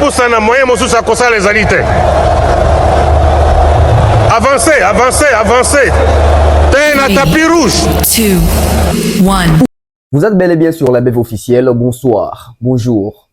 poussa na moyen mosusu akosa les alités. Avancez, avancez, avancez. T'es la tapis rouge. 2, 1. Vous êtes bel et bien sur la BEV officielle. Bonsoir, bonjour.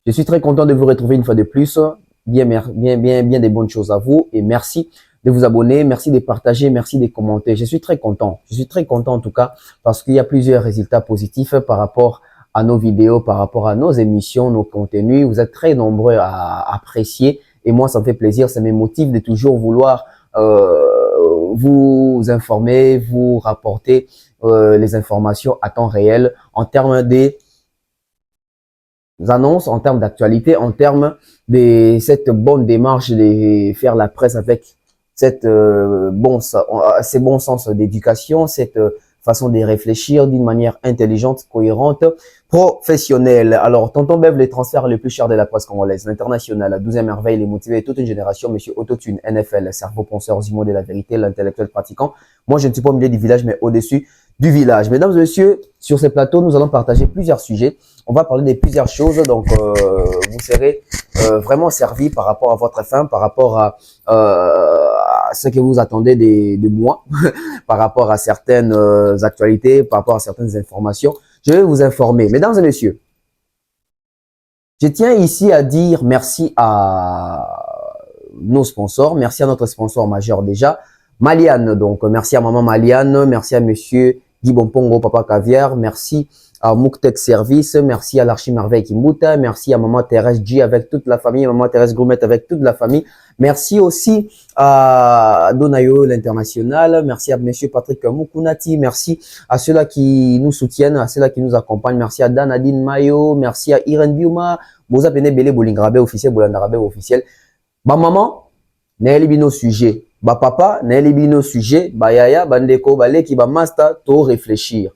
Je suis très content de vous retrouver une fois de plus. Bien des bonnes choses à vous et merci de vous abonner, merci de partager, merci de commenter. Je suis très content en tout cas parce qu'il y a plusieurs résultats positifs par rapport à nos vidéos, par rapport à nos émissions, nos contenus. Vous êtes très nombreux à apprécier et moi ça me fait plaisir, ça me motive de toujours vouloir vous informer, vous rapporter les informations à temps réel en termes des annonces, en termes d'actualité, en termes de cette bonne démarche de faire la presse avec cette ces bons sens d'éducation, cette façon de réfléchir d'une manière intelligente, cohérente, professionnelle. Alors, Tonton Bev, les transferts les plus chers de la presse congolaise, l'international, la 12e merveille, les motivés, toute une génération, Monsieur Autotune, NFL, cerveau penseur, Zimo de la vérité, l'intellectuel pratiquant. Moi, je ne suis pas au milieu du village, mais au-dessus du village. Mesdames et messieurs, sur ce plateau, nous allons partager plusieurs sujets. On va parler de plusieurs choses, donc vous serez vraiment servis par rapport à votre faim, par rapport à ce que vous attendez de moi, par rapport à certaines actualités, par rapport à certaines informations. Je vais vous informer. Mesdames et messieurs, je tiens ici à dire merci à nos sponsors, merci à notre sponsor majeur déjà, Maliane. Donc, merci à maman Maliane, merci à monsieur Guy Bompongo, Papa Caviar, merci à Mouktek Service, merci à l'Archimerveille Kimbuta, merci à maman Thérèse G avec toute la famille, maman Thérèse Gourmet avec toute la famille, merci aussi à Donayo l'International, merci à monsieur Patrick Moukounati, merci à ceux-là qui nous soutiennent, à ceux-là qui nous accompagnent, merci à Danadine Mayo, merci à Irene Biuma, Boza Bene Bele Bolingrabe officiel, Bolandarabe officiel. Ba maman, n'est bino sujet, ba papa, n'est bino sujet, ba yaya, bandeko, balé qui ba master, to réfléchir.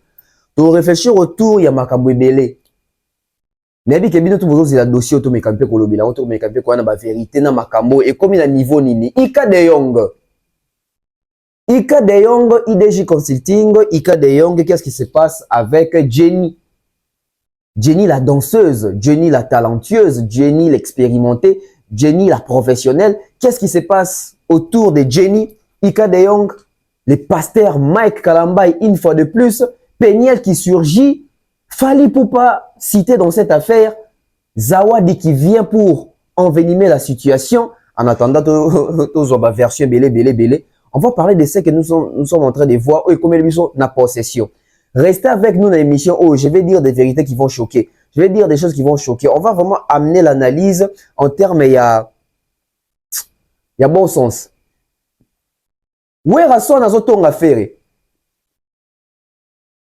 To réfléchir autour, il y a makambo ebele. Nebi ke bino tout vous la dossier auto mekampe kolobila, auto mekampe ko na ba vérité na makambo et comme il a niveau nini. Ika de Jong, IDJ Consulting, Ika de Jong, qu'est-ce qui se passe avec Jenny? Jenny la danseuse, Jenny la talentueuse, Jenny l'expérimentée, Jenny la professionnelle. Qu'est-ce qui se passe autour de Jenny? Ika de Jong, les pasteurs Mike Kalambay une fois de plus, Peniel qui surgit, Fali Poupa cité dans cette affaire, Zawadi qui vient pour envenimer la situation, en attendant la version belé. On va parler de ce que nous sommes en train de voir, et comment ils sont dans possession. Restez avec nous dans l'émission, je vais dire des vérités qui vont choquer. Je vais dire des choses qui vont choquer. On va vraiment amener l'analyse en termes, il y a bon sens. Werason azotonga affaire.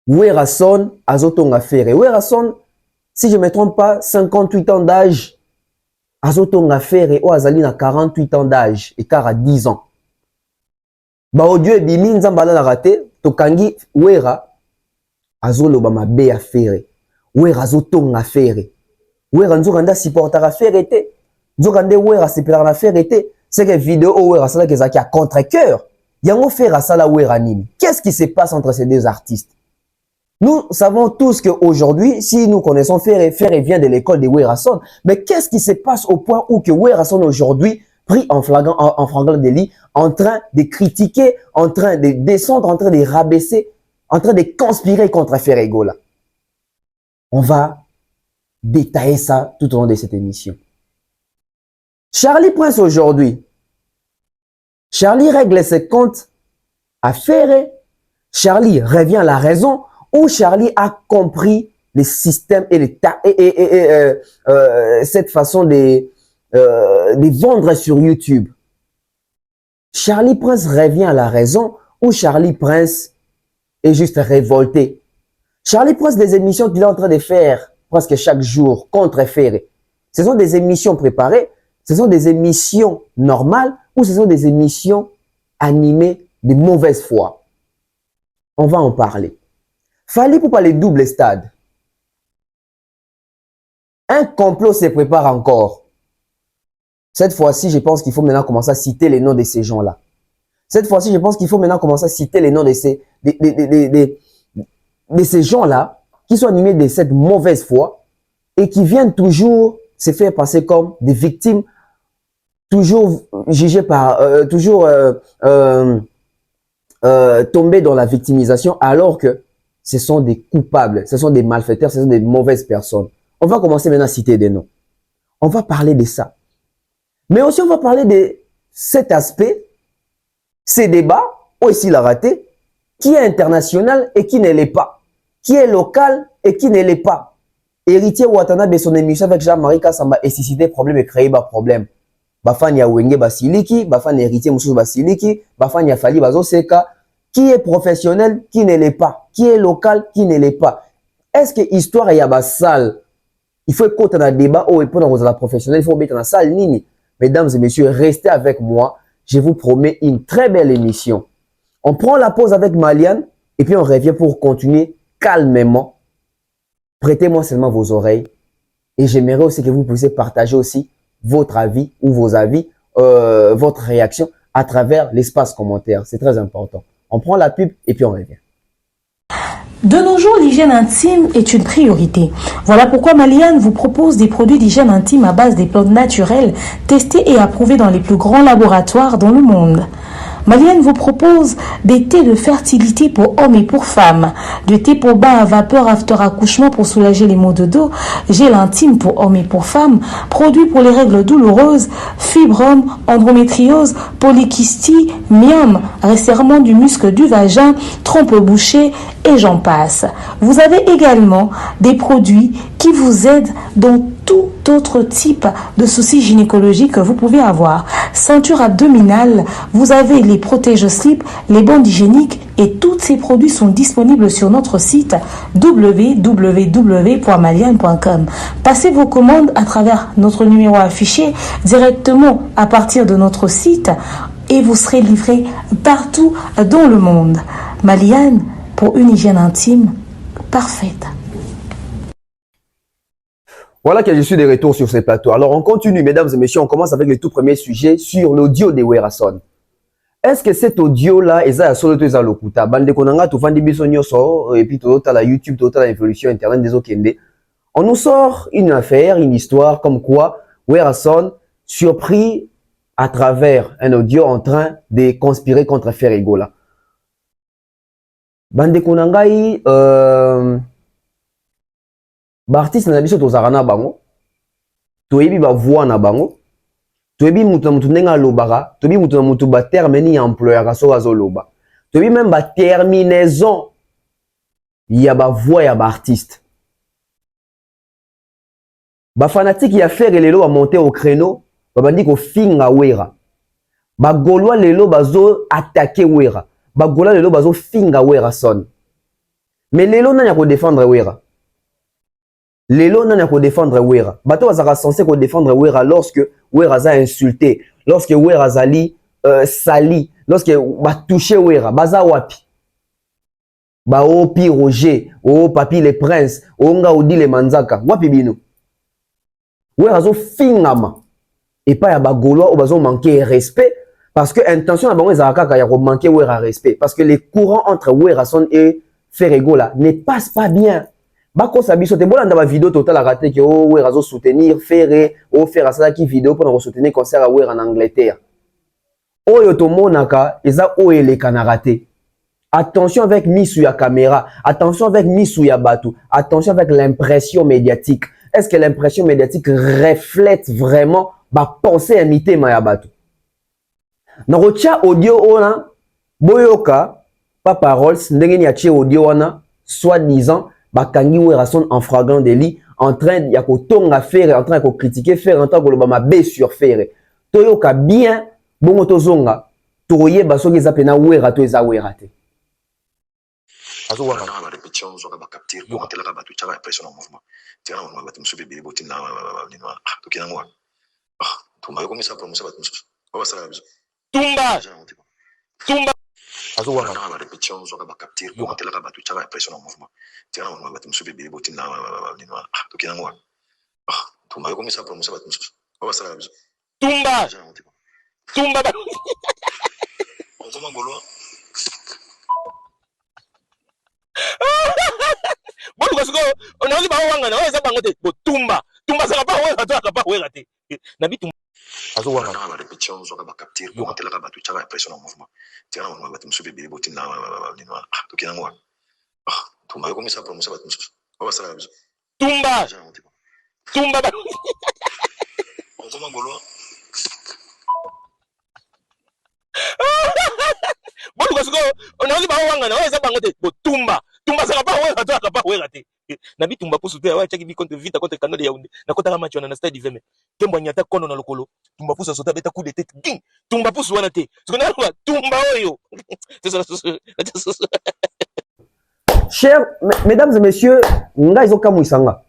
Werason azotonga affaire. Werason, si je ne me trompe pas, 58 ans d'âge. Azotonga affaire ou azali na 48 ans d'âge, écart à 10 ans. Ba audio ebimi nzambala na raté, tokangi Wera azoloba mabe affaire. Wera azotonga affaire. Wera nzokanda supporter affaire était. Nzokande Wera supporter affaire était. C'est que vidéo Wera sala kezaki à contre-cœur. Yango faire sala Wera nini. Qu'est-ce qui se passe entre ces deux artistes? Nous savons tous qu'aujourd'hui, si nous connaissons Ferré vient de l'école de Werason, mais qu'est-ce qui se passe au point où que Werason aujourd'hui, pris en flagrant délit, en train de critiquer, en train de descendre, en train de rabaisser, en train de conspirer contre Ferré Gola. On va détailler ça tout au long de cette émission. Charlie Prince aujourd'hui, Charlie règle ses comptes à Ferré, Charlie revient à la raison, où Charlie a compris les systèmes et cette façon de vendre sur YouTube. Charlie Prince revient à la raison où Charlie Prince est juste révolté. Charlie Prince, des émissions qu'il est en train de faire presque chaque jour contre Ferré, ce sont des émissions préparées, ce sont des émissions normales ou ce sont des émissions animées de mauvaise foi. On va en parler. Fallait pour parler double stade. Un complot se prépare encore. Cette fois-ci, je pense qu'il faut maintenant commencer à citer les noms de ces gens-là. Cette fois-ci, je pense qu'il faut maintenant commencer à citer les noms de ces gens-là qui sont animés de cette mauvaise foi et qui viennent toujours se faire passer comme des victimes, toujours jugées par, tomber dans la victimisation, alors que ce sont des coupables, ce sont des malfaiteurs, ce sont des mauvaises personnes. On va commencer maintenant à citer des noms. On va parler de ça. Mais aussi, on va parler de cet aspect, ces débats, aussi la raté, qui est international et qui ne l'est pas, qui est local et qui ne l'est pas. Héritier Watanabe, son émission avec Jean-Marie Kassamba, et suscité problème et créé des problèmes. Bafan ya Wenge Basiliki, Bafan héritier Moussou Basiliki, Bafan ya Fali Bazoseka, qui est professionnel, qui ne l'est pas, qui est local, qui ne l'est pas. Est-ce que histoire y a ba salle? Il faut qu'on ait un débat ou pour la professionnel, il faut mettre dans la salle nini. Mesdames et messieurs, restez avec moi. Je vous promets une très belle émission. On prend la pause avec Maliane et puis on revient pour continuer calmement. Prêtez-moi seulement vos oreilles et j'aimerais aussi que vous puissiez partager aussi votre avis ou vos avis, votre réaction à travers l'espace commentaire. C'est très important. On prend la pub et puis on revient. De nos jours, l'hygiène intime est une priorité. Voilà pourquoi Maliane vous propose des produits d'hygiène intime à base des plantes naturelles, testés et approuvés dans les plus grands laboratoires dans le monde. Maliane vous propose des thés de fertilité pour hommes et pour femmes, du thé pour bain à vapeur after accouchement pour soulager les maux de dos, gel intime pour hommes et pour femmes, produits pour les règles douloureuses, fibrome, endométriose, polykystie, myome, resserrement du muscle du vagin, trompe bouchée et j'en passe. Vous avez également des produits qui vous aident dans tout autre type de soucis gynécologiques que vous pouvez avoir. Ceinture abdominale, vous avez les protège-slip, les bandes hygiéniques et tous ces produits sont disponibles sur notre site www.maliane.com. Passez vos commandes à travers notre numéro affiché directement à partir de notre site et vous serez livré partout dans le monde. Maliane, pour une hygiène intime parfaite. Voilà que je suis de retour sur ce plateau. Alors, on continue, mesdames et messieurs. On commence avec le tout premier sujet sur l'audio de Werason. Est-ce que cet audio-là, est à solo to lokuta bande konanga to fandi biso nyoso et puis tout à la YouTube, tout à la évolution internet des okende. On nous sort une affaire, une histoire comme quoi Werason surpris à travers un audio en train de conspirer contre Ferregola. Bande konangai Bartiste na biso tozara na bango toyebi ba voix na bango toyebi mutu na mutu ndenga lobaka toyebi mutu na mutu ba terme ni employeur kaso azoloba toyebi même ba terminaison ya ba voix ya ba artiste ba fanatique ya faire lelo ba monter au créneau ba bandi ko finga Wera ba golwa lelo bazo attaquer Wera ba golwa lelo bazo finga Werason mais lelo nanya ko défendre Wera. Lelo n'a pas défendre Wera. Bato a censé défendre Wera lorsque Wera a insulté, lorsque Wera a sali, lorsque a touché Wera. Baza wapi. Ba opi Roger, o papi les princes, o nga odi les manzaka. Wapi bino. Wera zo fingama. Et pas ya ba gaulois ou bazo manquer respect parce que intention na bango ezaka ya ko manquer Wera respect parce que les courants entre Werason et Ferregola ne passent pas bien. Bako sabiso te bolanda ba vidéo total a raté que Wera zo soutenir Ferre o faire ça qui vidéo pour soutenir concert à Wera en Angleterre. Oyo to monaka eza o eleka na raté. Attention avec misu ya caméra, attention avec misu ya batu, attention avec l'impression médiatique. Est-ce que l'impression médiatique reflète vraiment ba pensée imité ma ya batu? Na rocha audio ona boyoka pas paroles ndenge ni atie audio ona soi-disant bakangi Werason en flagrant délit en train ya ko tonga Ferre en train de critiquer Ferre en train de ba mabe sur Ferre toyoka bien bongo tozonga toye basoki za pena Wera to eza Wera te azo wana na répétition zo ba capter ko tela ka batu tshaba impression en mouvement tena on ba tumsu bebe botin na ninwa to kina ngwa tumba ko misa promotion ba tumsu ba sala biso tumba azo wana na répétition zo ba capter ko tela ka batu tshaba impression en mouvement tena on ba tumsu bebe botin na ninwa to kina ngwa tumba ko misa promotion ba tumsu ba sala biso tumba on toma golo Bolu kasiko onazi ba wanga na weza bango te botumba tumba saka pa wera to akapa wera te na bitumba azo wanga na ba répétition zo ba capter yo matela ka batu tshaba impression en mouvement tia na ba tumsu bebele botin na ni no to kina ngwa tumba yo komisa promosa ba tumsu ba sala biso tumba tumba ba on koma ngolo bodu kasiko ona ozi ba wanga na oza bango te tumba saka pa wera to akapa wera te na bitumba pusu te wa chaki bi contre vita contre canal ya Yaoundé na kota match wana na stade Veme tembo nyata kono na lokolo tumba pusu sota beta coup de tête ding tumba pusu wana te sikona kwa tumba oyo Chers mesdames et messieurs, nga izo kamwisanga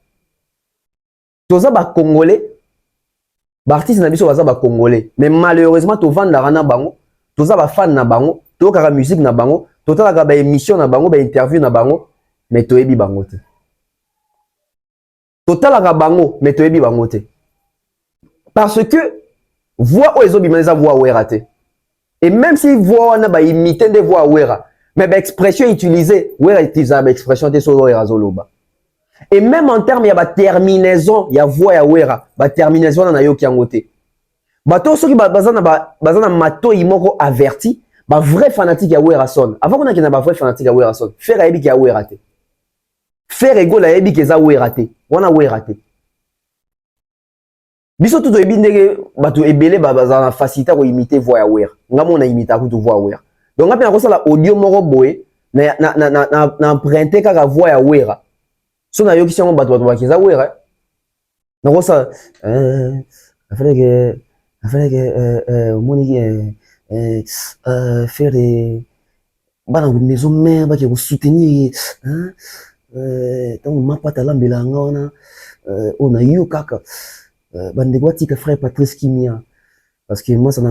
toza ba congolais ba artiste na biso baza ba congolais mais malheureusement to vandara na bango toza ba fan na bango to kaka musique na bango to talaka ba émission na bango ba interview na bango mais to yebi bango te to talaka bango mais to yebi bango te parce que voix o ezobima eza voix wera te et même si voix wana ba imiter des voix wera mais ba expression utilisée wera utiliser ba expression te so wera zoloba et même en termes ya ba terminaison ya voix ya wera ba terminaison na yoki yango te bato soki bazana matoi moko averti ba vrai fanatique ya wera son avant qu'on a kina ba vrai fanatique ya wera son faire ayebi ki ya wera te faire ego ayebi ki eza wera te wana wera te biso tout oyebi ndenge bato ebele bazana facilité ko imiter voix ya wera ngamo na imiter ko voix wera donc ngapi na kosala audio moko boye na emprunter kaka voix ya wera so na yoki sango bato bakeza wera na kosala afin que moni faire bana maison mère ba ko soutenir donc ma pata lambela ngona on a eu kaka bande kwatika frère Patrice Kimia parce que moi ça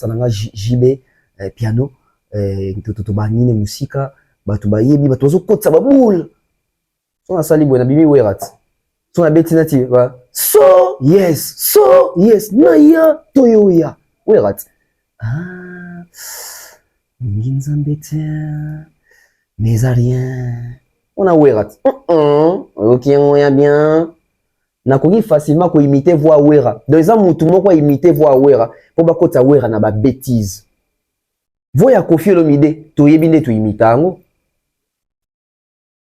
nanga JB piano to banine musika batu bayebi batu zo kotsa babul so na sali bona bibi werat so na betina ti va so yes na ya toyo ya werat nginzambe tia mais à rien on a werat OK on ya bien na koki facilement ko imiter voix wera donc ça mutu moko imiter voix wera po ba kota wera na ba bêtise voix ya Koffi Olomide to yebi nde to imitango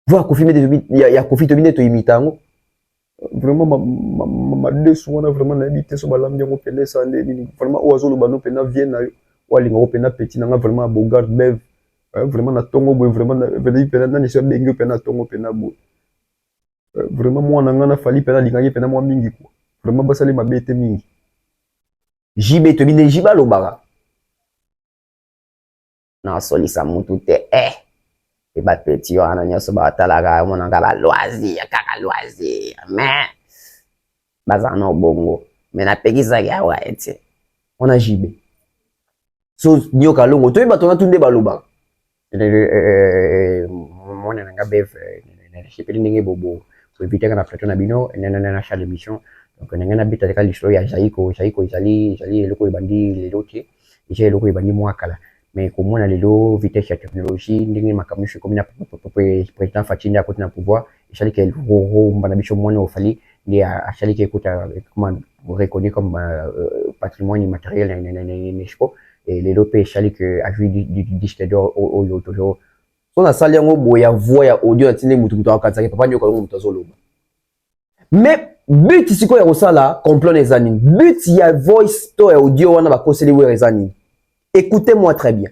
voix Koffi ya Koffi to binde to imitango vraiment ma desu wana vraiment na habité so balambi ngo pele sa ndeni vraiment oazolo bano pena vient na wali ngo pena petit na vraiment Bogart Bev vraiment na tongo boy vraiment na veli pena na nisha bengi pena tongo pena boy vraiment moi na fali pena lingangi pena moi mingi quoi vraiment basali mabete mingi JB to binde jiba lo bara na soli sa mutu te et ba petit wana nyoso ba talaga mona ngaba loisir kaka loisir mais bazana bongo mais na pekisa ya wa ete on a JB so nyoka longo to ba tona tunde baloba mona nga bev chepeli ndenge bobo so éviter kana plateau na bino na chaque émission donc na bita ka l'histoire ya Jaiko jali eloko ebandi lelote ije eloko ebandi mwakala mais comment on a lelo vitesse ya technologie ndenge makamusho comme na président Fatinda côté na pouvoir et chali qu'elle mbana bicho mwana ofali ndi a chali que kota comment reconnu comme patrimoine immatériel UNESCO et lelo pe chali que a vu du disque d'or au toujours so na sali yango boya voix ya audio atinde mutu akatsa papa nyoko mutu azoloba mais but siko ya kosala complot ezani but ya voice to ya audio wana bakoseli we ezani. Écoutez-moi très bien.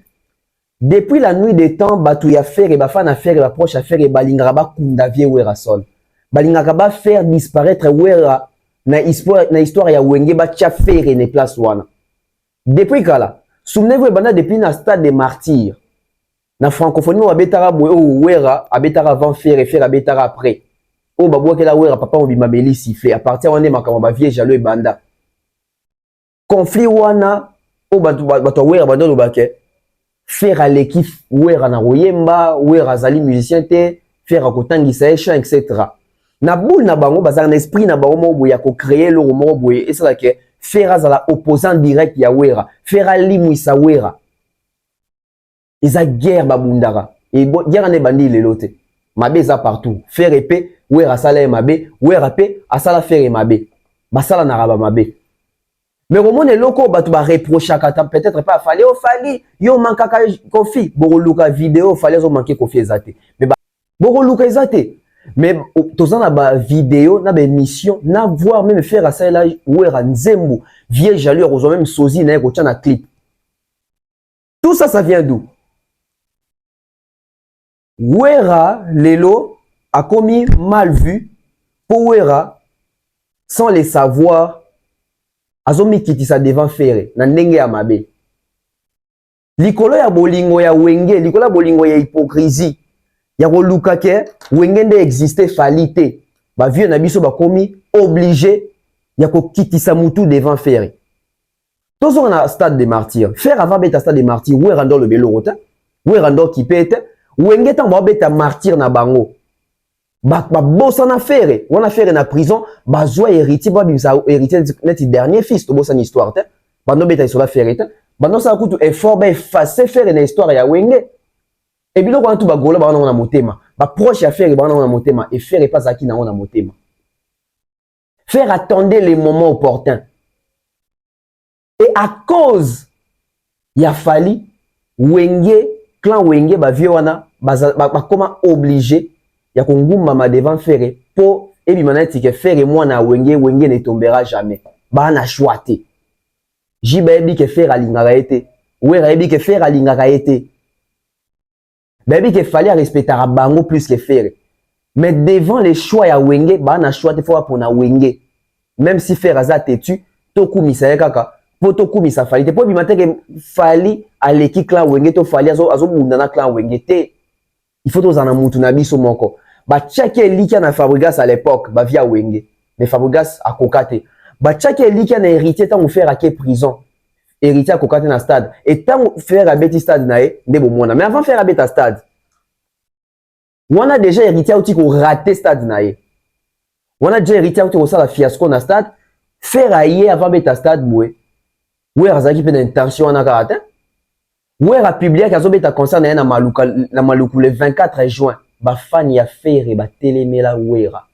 Depuis la nuit des temps, batu ya faire et bafana affaire et baproche affaire et balingara ba kundavie wera son. Balingara ba faire disparaître wera na histoire ya wenge ba tia faire ne place wana. Depuis kala, souvenez-vous bana depuis na stade des martyrs. Na francophonie wa betara boyo wera abetara avant faire et faire abetara après. O babwa ke la wera papa on bima beli siffler à partir on est makama ba vie jalo e banda. Conflit wana o bato wera bandolo bake faire à l'équipe wera na royemba wera zali musicien te faire akotangisa chant etc. Na boule na bango bazar na esprit na bango mo boya ko créer le mo boye et ça que faire à la opposant direct ya wera faire à limwisa wera isa guerre babundara et guerre ne bandi lelote mabeza partout faire épée wera sala mabe wera pe asala faire mabe basala na raba mabe. Mais comment est loko batu ba reprocher kata peut-être pas fallait au fali yo manka ka kofi boko luka vidéo fallait zo manquer kofi ezate mais boko luka ezate mais tozana ba vidéo na ba émission na voir même faire ça là wera nzembo vieux jaloux ozo même sozi na ko tchana clip. Tout ça vient d'où? Wera lelo a commis mal vu pour wera sans les savoir. Azomi kitisa devant faire na ndenge ya mabe. Likolo ya bolingo ya wenge, likolo ya bolingo ya hypocrisie. Ya koluka ke wenge nde exister falite. Ba vieux na biso ba komi obligé ya ko kitisa mutu devant faire. Tozo na stade de martyr. Faire avant beta stade de martyr, ou rando le belo rota, ou rando ki pete, wenge tan ba beta martyr na bango. Ba bossa na faire, on a faire na prison, ba zoa héritier, ba bimsa héritier net dernier fils, to bossa histoire te. Ba no beta sur la faire te. Ba no sa kutu effort ba effacer faire na histoire ya wenge. Et bilo kwa tu ba gola ba na motema. Ba proche ya faire ba na motema et faire pas aki na motema. Faire attendre les moments opportuns. Et à cause ya fali wenge clan wenge ba vieux wana ba comment obligé ya konguma ma devant faire pour et bi manati que faire moi na wenge ne tombera jamais ba na choité jiba ebi que faire alingaka été wera ebi que faire alingaka été baby que fallait respecter bango plus que faire mais devant les choix ya wenge ba na choité faut pour na wenge même si faire aza tetu to kumisa kaka pour to kumisa fali te pour bi mateke fali aleki clan wenge to fali azo bunda na clan wenge te. Il faut tous en amutu na biso moko. Ba tchake likia na Fabregas à l'époque, ba via wenge. Mais Fabregas a kokate. Ba tchake likia na héritier tant faire à quelle prison. Héritier a kokate na stade. Et tant faire à beti stade na e, ndebo mona. Mais avant faire à beta stade. On a déjà héritier outi ko raté stade na e. On a déjà héritier outi ko sala fiasco na stade. Faire à ye avant beta stade boué. Oué razaki pe d'intention na karate. Ouais, la publié qu'à zobeta concerne na maluku le 24 juin. Ba fan ya faire ba telemela wera.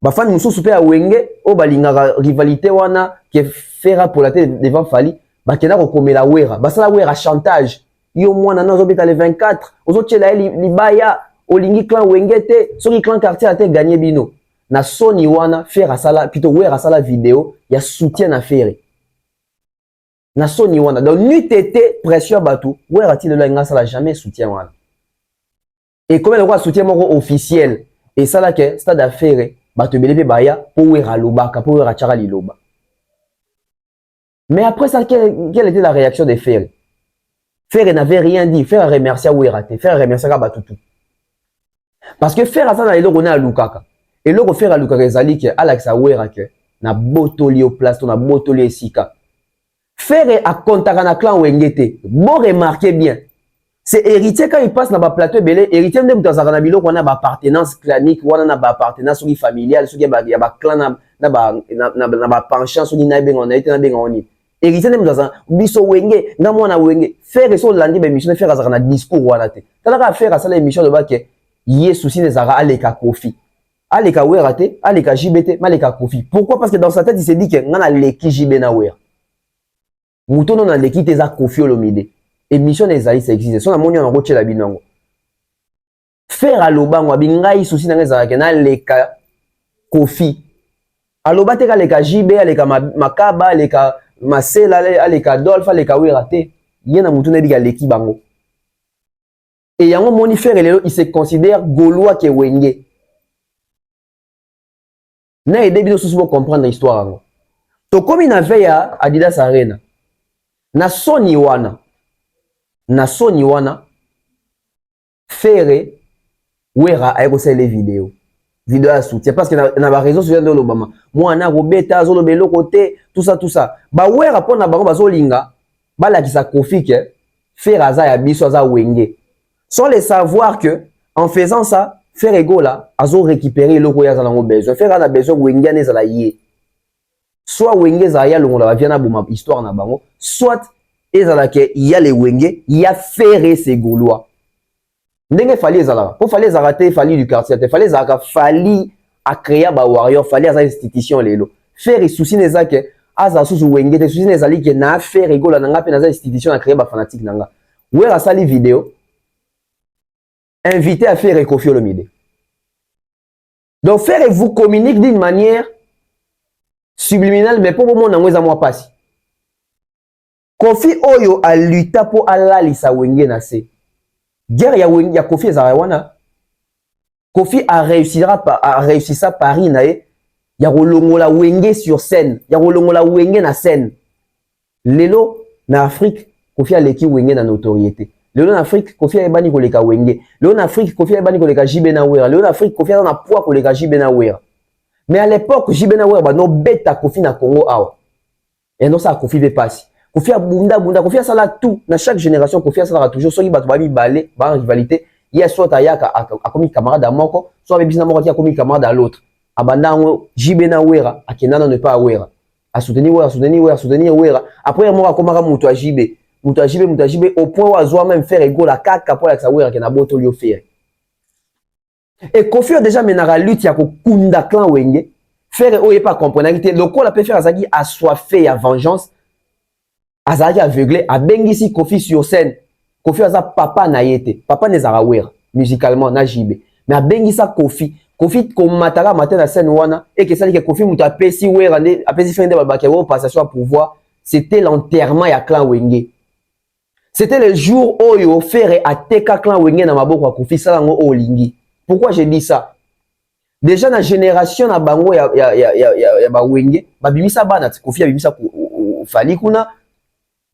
Ba fan mususu pe a wenge o balinga rivalité wana ke fera pour la tête devant fali ba kena ko komela wera. Ba sala wera chantage. Yo mwana na zobeta le 24. Ozo tchela libaya olingi clan wenge te, soki clan quartier a te gagné bino. Na soni wana faire sala plutôt wera sala vidéo ya soutien na faire. Na soni wana donc nuit été pression batou ouais rati de la ngasa la jamais soutien wana et comme le roi soutien moko officiel et ça là que stade affaire bato belebe baya pour wera lobaka pour wera chara liloba mais après ça quelle était la réaction des Ferre? Ferre n'avait rien dit. Ferre remercier wera te Ferre remercier ka bato tout parce que Ferre ça na eloko na lukaka et loko Ferre lukaka ezali ke Alexa wera ke na botoli au place na botoli esika. Faire à contacter na clan wengete. Bon remarquez bien. C'est héritier quand il passe dans ba plateau belé, héritier ndem tazaka na biloko na ba appartenance clanique, wana na ba appartenance soki familiale, soki ya ba clan na ba penchant soki na benga na été na benga oni. Héritier ndem tazaka biso wenge, na mwana wenge. Faire so landi ba mission faire azaka na discours wana te. Talaka faire à ça l'émission de ba ke yé souci des zara aleka kofi. Aleka wera te, aleka jibete, maleka kofi. Pourquoi? Parce que dans sa tête il s'est dit que ngana leki jibe na wera. Mouton na leki te za kofi olomide. Émission des aïs existe. Son amoni on roche la binango. Faire à lobango abingai souci na za na leka kofi. Aloba te ka leka jibe, aleka makaba, aleka masela, aleka dolfa, aleka wera te. Yena mouton na diga leki bango. Et yango moni faire lelo il se considère gaulois ke wenge. Na aidé bino sous pour comprendre l'histoire ngo. To comme il avait ya Adidas Arena. Na soni wana faire wera ayeko sala vidéo à soutien parce que na ba réseau social de l'Obama moi na robeta zolo belo côté tout ça ba wera pona bango bazolinga bala ki sa kofi ke faire aza ya biso aza wenge sans les savoir que en faisant ça faire ego là azo récupérer loko ya za ngo besoin faire a besoin wenge na za ye soit wenge za ya longo la vient na boma histoire na bango soit ezala ke il y a les wenge il y a faire ces gaulois Ndenge fali ezala. Pour fali ezala te fali du quartier te fali ezala fali a créer ba warrior fali za institution lelo. Faire souci neza ke aza susu wenge te souci neza li ke na faire egola nanga pe na za institution a créer ba fanatique nanga. Wera sali vidéo invité à faire Koffi Olomide. Donc faire vous communique d'une manière subliminale mais pour le monde n'angweza moi passe. Koffi oyo a lutta pour alalisa wenge na se. Guerre ya Koffi ezara wana. Koffi a réussi ça Paris nae. Ya rolongola wenge sur scène, ya rolongola wenge na scène. Lelo na Afrique Koffi a leki wenge na notoriété. Lelo na Afrique Koffi a ebani koleka wenge. Lelo na Afrique Koffi a ebani koleka JB Nawera. Lelo na Afrique Koffi a na poids koleka JB Nawera. Mais à l'époque JB Nawera ba no beta Koffi na Congo awa. Et non ça Koffi ve passer. Koffi a bunda, Koffi a sala tout. Dans chaque génération, Koffi a sala toujours. Soit il bat babi balé, ba rivalité. Il y a soit Ayaka a commis camarade à Moko, soit avec Bisna Moko qui a commis camarade à l'autre. Abandango, JB Nawera, a Kenana ne pas Awera. A soutenir Wera. Après, moi, comme un moutou à JB. Moutou à JB, au point où à Zoa même faire égaux la 4 pour la Wera qui n'a pas auto faire. Et Koffi a déjà mené la lutte, il y a Kunda clan Wenge. Faire oye pas comprendre. Le coup, la peut faire Azagi assoiffé à vengeance. Azagi aveuglé, a bengisi Koffi sur scène. Koffi a papa na yete. Papa ne zara wera, musicalement, na jibe. Mais a bengisa Koffi. Koffi komatara matin na scène wana. Et que ça dit que Koffi mouta pesi wera, a pesi fin de babake wo passation à pouvoir. C'était l'enterrement ya clan Wenge. C'était le jour où yo faire a teka clan Wenge na maboko Koffi salango olingi. Pourquoi j'ai dit ça? Déjà na génération na bango ya ba Wenge, ba bimisa bana Koffi a bimisa fali kuna.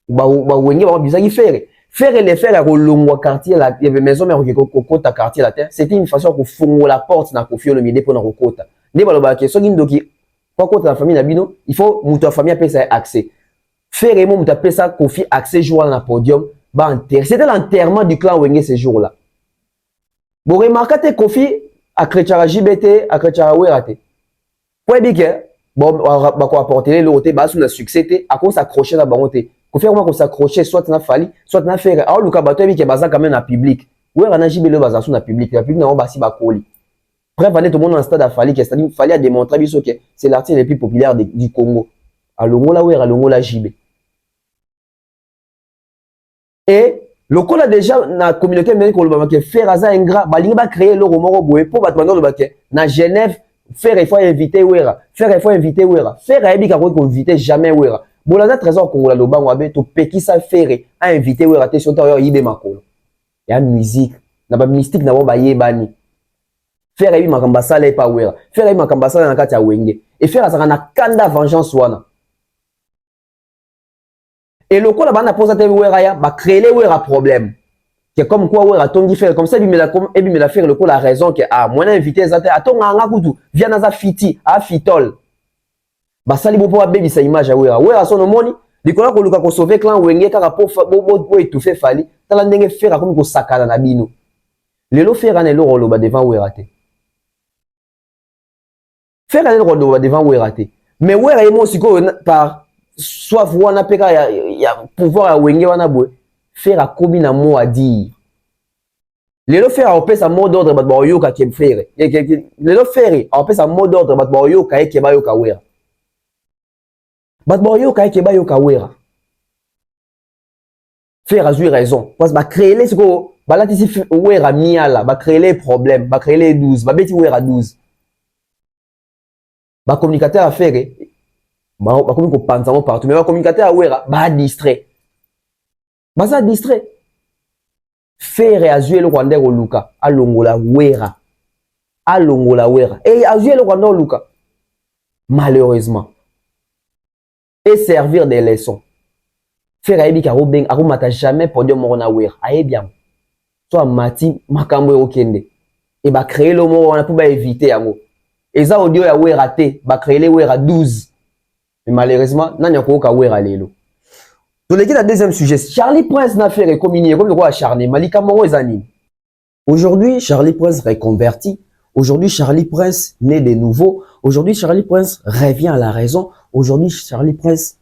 Ba Wenge ba bizaki faire les faire à Rolongwa quartier là, il y avait maison mais Kokota quartier là terre, c'était une façon pour fongo la porte na Koffi Olomide pour na Kokota. Ne ba ba ke so ndoki pas contre la famille na bino, il faut muta famille appeler ça accès. Faire et muta appeler ça Koffi accès jour na podium, ba enterrer. C'était l'enterrement du clan Wenge ce jour-là. Bon remarquez Koffi a Krechara JBT, a Krechara Werate. Pour bien bon ba ko apporter l'autre ba sous le succès à cause s'accrocher na bangote. Koffi comment qu'on s'accrocher soit na fali soit na faire alors luka bato bi ke baza quand même na public ouais na jibe le baza sous na public la public na on basi ba koli bref tout le monde dans stade à fali que c'est-à-dire fali a démontrer biso que c'est l'artiste le plus populaire du Congo alongola ouais alongola jibe et le col déjà na communauté mais ko le faire aza ingrat balingi ba créer le romoro boye pour battre dans le baké na Genève faire il faut inviter wera faire il faut inviter wera faire ebi ka ko inviter jamais wera. Bolaza trésor Congola lobango abe to pekisa faire a invité we raté sur tayo yibe makolo ya musique na ba mystique na ba yebani faire ebi makamba sala pa wera faire ebi makamba sala na kati ya Wenge et faire ça na kanda vengeance wana et le ko la bana posa te wera ya ba créer le wera problème que comme quoi wera tongi faire comme ça ebi me la faire le ko la raison que ah moi na invité ça te atonga nga kutu via na za fiti a fitol basali bo po baby sa image ya wera son omoni likona ko luka ko sauver clan Wenge kaka po bo étouffer fali tala ndenge faire comme ko sakana na bino lelo faire na lo roloba devant wera te faire na lo roloba devant wera te mais wera emo siko par soit wana peka ya pouvoir ya Wenge wana boy faire a kobi na mot à dire lelo faire a opesa mot d'ordre bat ba yoka ke faire lelo faire a opesa mot d'ordre bat ba yoka e ke ba yoka wera Batbo yoka eke ba yoka wera. Faire a eu raison. Parce que ba créer les siko balati si wera miala, ba créer les problèmes, ba créer les 12, ba beti wera 12. Ba communicateur a faire ba communique ko panzamo partout, mais ba communicateur a wera ba distrait. Ba ça distrait. Faire a eu le Rwanda ko luka, alongola wera. Alongola wera. Et a eu le Rwanda luka. Malheureusement. Et servir des leçons. Faire ayebi ka robeng akomata jamais podium mona wer. Ayebiam. Soit mati makambo okende. Et ba créer le mot on a pour ba éviter yango. Et ça audio ya wer raté, ba créer les wer à 12. Mais malheureusement, nanya ko ka wer lelo. Dans le deuxième sujet, Charlie Prince n'a fait communier comme le roi acharné, Malika Moro ezani. Aujourd'hui, Charlie Prince reconverti. Aujourd'hui, Charlie Prince naît de nouveau. Aujourd'hui, Charlie Prince revient à la raison. Aujourd'hui, Charlie Prince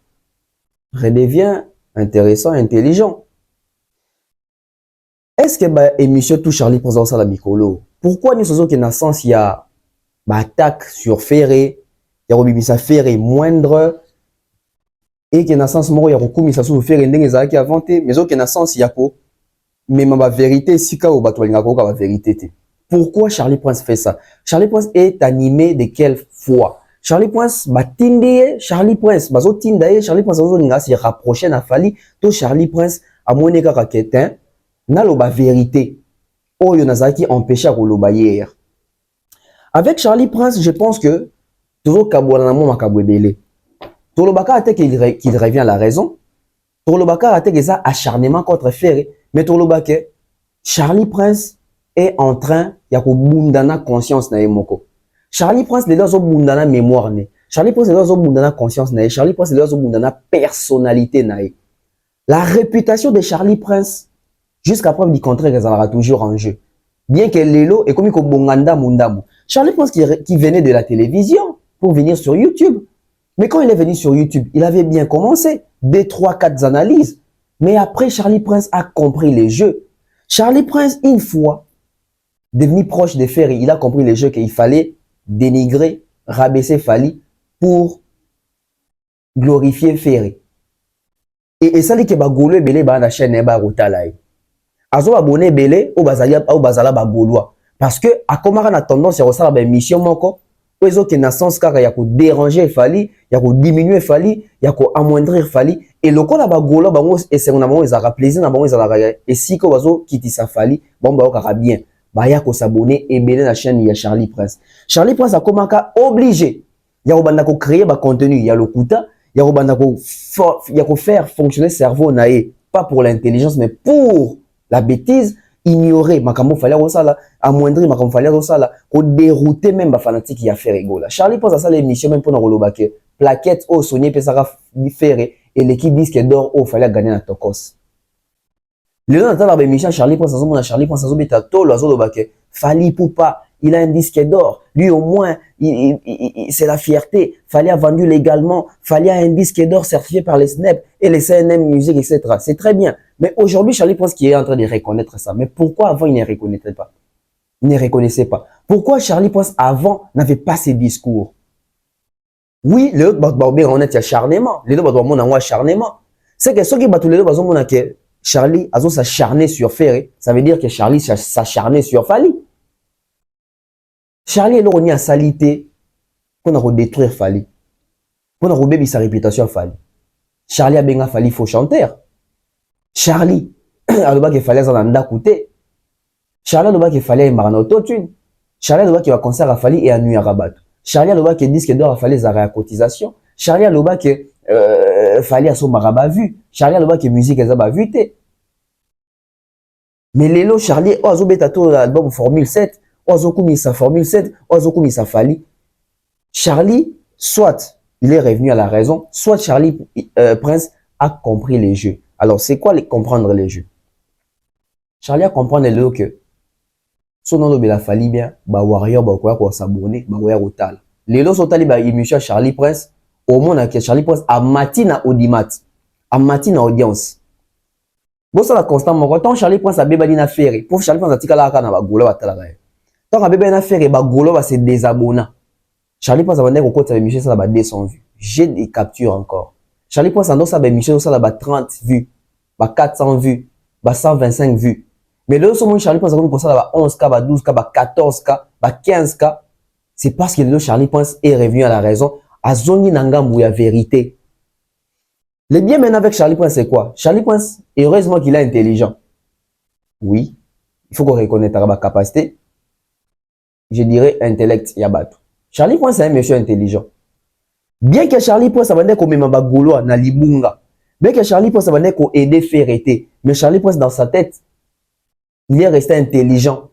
redevient intéressant, intelligent. est-ce que bah émission tout Charlie Prince ça la mikolo? Pourquoi nous sommes dans sens il y a bah attaque sur Ferré, il y a Robibisa Ferré moindre et que dans sens moro il y a recoumi ça sur Ferré ndenge za qui inventé mais aucun sens il y a quoi mais ma vérité si ka au bato linga ko ka vérité te. Pourquoi Charlie Prince fait ça? Charlie Prince est animé de quelle foi? Charlie Prince batinde Charlie Prince bazo tindaye Charlie Prince bazo linga se rapprocher na fali to Charlie Prince a moneka ka ketin na lo ba vérité oyo nazaki empêché à koloba hier. Avec Charlie Prince, je pense que toujours kabwana mo makabwebele. Tolobaka a qu'il revient à la raison. Tolobaka a que ça acharnement contre Ferré, mais Tolobaka Charlie Prince est en train ya ko bundana conscience na emoko. Charlie Prince les deux bundana mémoire ne. Charlie Prince les deux bundana conscience na. Charlie Prince les deux bundana personnalité na. La réputation de Charlie Prince jusqu'à preuve du contraire, elle sera toujours en jeu. Bien que Lelo est comme Bonganda Mundamu. Charlie Prince qui venait de la télévision pour venir sur YouTube. Mais quand il est venu sur YouTube, il avait bien commencé. 2, 3, 4 analyses. Mais après, Charlie Prince a compris les jeux. Charlie Prince, une fois devenu proche de Ferry, il a compris les jeux qu'il fallait dénigrer, rabaisser Fali pour glorifier Ferry. Et ça dit que Bagolo et Belé, la chaîne n'est pas rotalai. Azo abonné belé au bazala ba gaulois parce que a komara na tendance à resala ba mission moko ozo ke na sens kaka ya ko déranger Fali ya ko diminuer Fali ya ko amoindrir Fali et lokola ba gaulois bango esengo na bango ezaka plaisir na bango ezala et si ko bazo kitisa Fali bango ba kaka bien ba ya ko s'abonner et belé na chaîne ya Charlie Prince. Charlie Prince a komaka obligé ya ko banda ko créer ba contenu ya lokuta ya ko banda ko faire fonctionner cerveau nae pas pour l'intelligence mais pour la bêtise, ignorer makambo fallait rosala, amoindrir makambo fallait rosala, ko dérouter même ba fanatique qui a fait rigola. Charlie pense à ça l'émission même pour na que plaquette au Sony pesara Ferré et l'équipe disque d'or au fallait gagner na Tokos. Le nom de la émission Charlie pense à ça Charlie pense à ça beta tolo azolobake Fali Poupa, il a un disque d'or. Lui au moins c'est la fierté. Fali a vendu légalement, Fali a un disque d'or certifié par les SNEP et les CNM Musique etc. C'est très bien. Mais aujourd'hui, Charlie pense qu'il est en train de reconnaître ça. Mais pourquoi avant, il ne reconnaissait pas? Il ne reconnaissait pas. Pourquoi Charlie pense avant n'avait pas ces discours? Oui, le autre, on est acharnement. Les deux, on est acharnement. C'est que ceux qui battent les deux, on a que Charlie a s'acharné sur Ferré. Ça veut dire que Charlie s'acharné sur Fali. Charlie est là, à salité pour nous détruire Fali. Pour nous rebébir sa réputation à Fali. Charlie a bien Fali faux chanteur. Charlie, aloba qu'il fallait en anda coûter. Charlie aloba qu'il fallait marana autotune. Charlie aloba qu'il va concert à Fali et à nuit à Rabat. Charlie aloba qu'il disque d'or à fallait zara à cotisation. Charlie aloba qu'il fallait à son maraba vu. Charlie aloba qu'il musique à zaba vu te. Mais Lelo Charlie ozo betato l'album Formule 7, ozo koumi sa Formule 7, ozo koumi sa Fali. Charlie, soit il est revenu à la raison, soit Charlie Prince a compris les jeux. Alors, c'est quoi comprendre les jeux? Charlie a compris les jeux que son nom de la Fali bien, bah warrior, bah quoi s'abonner, bah warrior au tal. Les lots sont allés bah émission Charlie Prince au monde que Charlie Prince à matin audimat, à matin audience. Bon ça la constamment quand Charlie Prince a bébé na ferry, pour Charlie Prince a tika la kana ba golo ba tala. Quand a bébé na ferry ba golo ba se désabonner. Charlie Prince a vendre au côté de émission ça ba 200 vues. J'ai des captures encore. Charlie Prince a dans sa émission ça là 30 vues, 400 vues, 125 vues. Mais le son Charlie Prince a comme ça là 11K, 12K, 14K, 15K. C'est parce que le Charlie Prince est revenu à la raison, à zoni nangambu ya vérité. Le bien maintenant avec Charlie Prince c'est quoi? Charlie Prince, heureusement qu'il est intelligent. Oui, il faut qu'on reconnaisse sa capacité. Je dirais intellect yabato. Charlie Prince est un monsieur intelligent. Bien que Charlie Prince a vendu comme un bagolo na libunga. Bien que Charlie Prince a vendu comme aider Ferreté. Mais Charlie Prince dans sa tête, il est resté intelligent.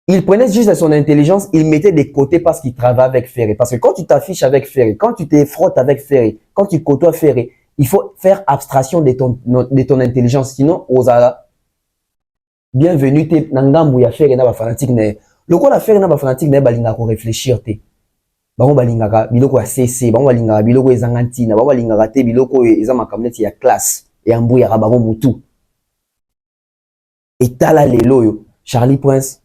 Il prenait juste son intelligence, il mettait de côté parce qu'il travaille avec Ferré. Parce que quand tu t'affiches avec Ferré, quand tu te frottes avec Ferré, quand tu côtoies Ferré, il faut faire abstraction de ton intelligence. Sinon, Ozala, bienvenue, t'es nangambu ya Ferré na ba fanatique ne. Le quoi la Ferré na ba fanatique ne balinga ko réfléchir te. Bango balingaka biloko ya CC, bango balingaka biloko ezangantina, bango balingaka te biloko eza makamneti ya classe et ambu ya bango mutu. Et tala lelo yo, Charlie Prince,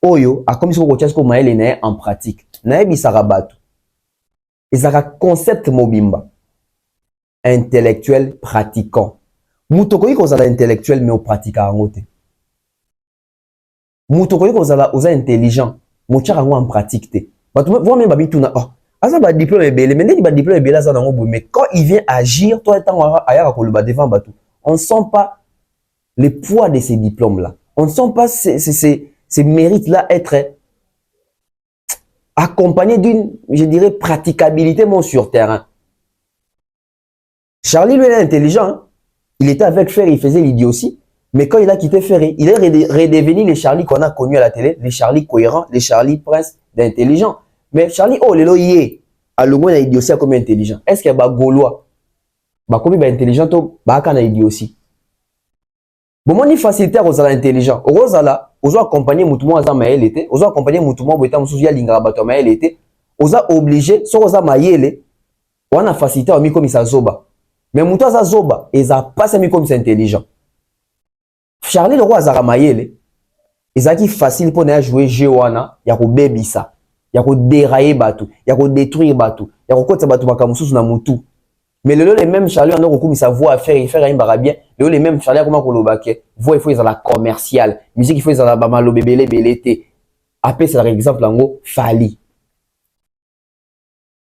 oyo, a comme si on ko maele en pratique. Na bisaka bato. Ezaka concept mobimba. Intellectuel pratiquant. Mutokoyi kozala intellectuel mais au pratika angote. Mutokoyi kozala oza intelligent, mochaka ngo en pratique te. Bato voit même babi tuna oh, asa ba diplôme belé, mais ndeni ba diplôme belé asa nango mais quand il vient agir, toi étant ayaka koloba devant bato, on sent pas le poids de ces diplômes là. On ne sent pas ces mérites là être accompagnés d'une, je dirais, praticabilité mon sur terrain. Charlie, lui, il est intelligent. Hein? Il était avec Ferry, il faisait l'idiotie. Mais quand il a quitté Ferry, il est redevenu les Charlie qu'on a connus à la télé, les Charlie cohérents, les Charlie Prince d'intelligent. Mais Charlie, oh, le loyer, à l'ogo, il a idiotie comme intelligent. Est-ce qu'il y a un Gaulois? Comme il est intelligent, il y a un idiotie. Bon, moi, il facilite aux intelligents. Aux ala, aux accompagner moutoumou à maël était, aux accompagner moutoumou à moussouya lingrabato maël était, aux a obligé, soit aux a maël, on a facilité à mi comme ça zoba. Mais moutou à zoba, et ça passe à mi comme c'est intelligent. Charlie le roi Azara maël, ils a qui facile pour jouer Jewana, y a ko baby ça, y a ko dérailler batou, y a ko détruire batou, y a ko kota batou makamoussous na moutou. Mais les mêmes Charlie, on a recours sa voix à faire, il fait rien bien. Les mêmes Charlie, comment qu'on le baque, voix il faut ils ont la commerciale, musique il faut ils ont la bamalo bébélé bélété. Après c'est l'exemple en gros Fali.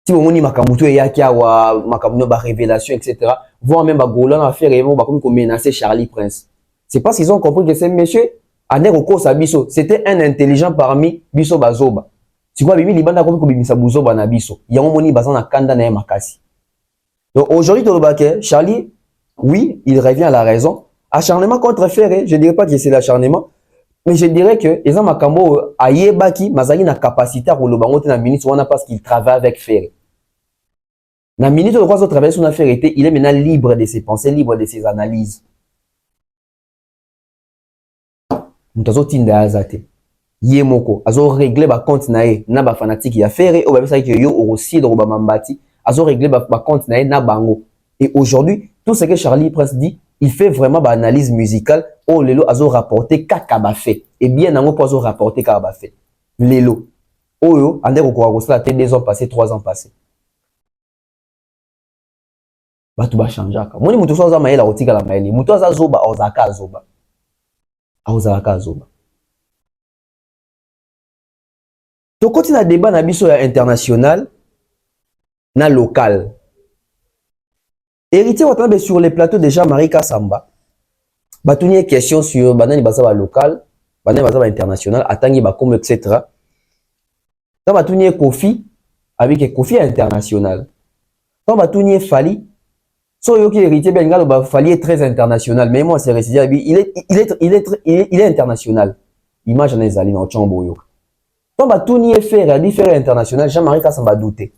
Si vous voulez makamuto et yakia ou makamuno ba révélation etc. Voir même ba golan à faire et ba comme menacer Charlie Prince. C'est parce qu'ils ont compris que ces messieurs ane recours sa biso, c'était un intelligent parmi biso bazoba. Tu vois bibi libanda comme ko bimisa buzoba na biso. Yango moni bazana kanda na makasi. Donc aujourd'hui, Charlie, oui, il revient à la raison. Acharnement contre Ferré, je ne dirais pas que c'est l'acharnement, mais je dirais que les Makambo Ayebaki, Mazali na capacité à rouler na ministre, on a parce qu'il travaille avec Ferré. La ministre de quoi travaille sur l'affaire était, il est maintenant libre de ses pensées, libre de ses analyses. Nous tinda azate. Yemoko, azo régler ba compte nae, na ba fanatique ya Ferré, ou ba ça que yo aussi de ba mambati. Azo réglé ba compte na bango. Et aujourd'hui, tout ce que Charlie Prince dit, il fait vraiment ba analyse musicale. Oh lelo azo rapporté kaka ba fait. Et bien nango po azo rapporté kaka ba fait. Lelo. Oh yo, ande ko ko la tête 2 ans passés, 3 ans passés. Ba tu ba changer ka. Moni mutu so za maela otika la maeli. Mutu za zoba ozaka zoba. Ozaka zoba. To continue na débat na biso ya international. Na local. Héritier Watambe sur les plateaux déjà Marie Kassamba. Batouni question sur banani bazaba local, banani bazaba international, atangi bakom etc. Tant batouni Kofi avec Kofi international. Tant batouni Fali, so yoki héritier Bengal ba Fali est très international, mais moi c'est récité il est international. Image en ezali na Chamboyo. Tant batouni Fer international, Jean-Marie Kassamba douté.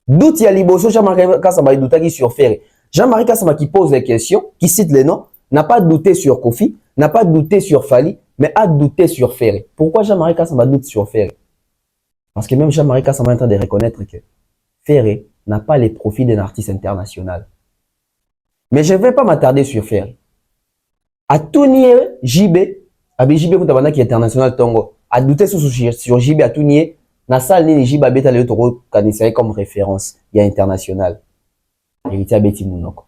Doute ya liboso Jean-Marie Kassamba doutaki sur Ferré. Jean-Marie Kassamba qui pose les questions, qui cite les noms, n'a pas douté sur Kofi, n'a pas douté sur Fali, mais a douté sur Ferré. Pourquoi Jean-Marie Kassamba doute sur Ferré? Parce que même Jean-Marie Kassamba est en train de reconnaître que Ferré n'a pas les profils d'un artiste international. Mais je ne vais pas m'attarder sur Ferré. À Tounier JB, avec JB qui est international Tongo, a douté sur JB à Tounier. Na salle ni JB beta le toro kanisa comme référence ya international. Héritier Betty Mounoko.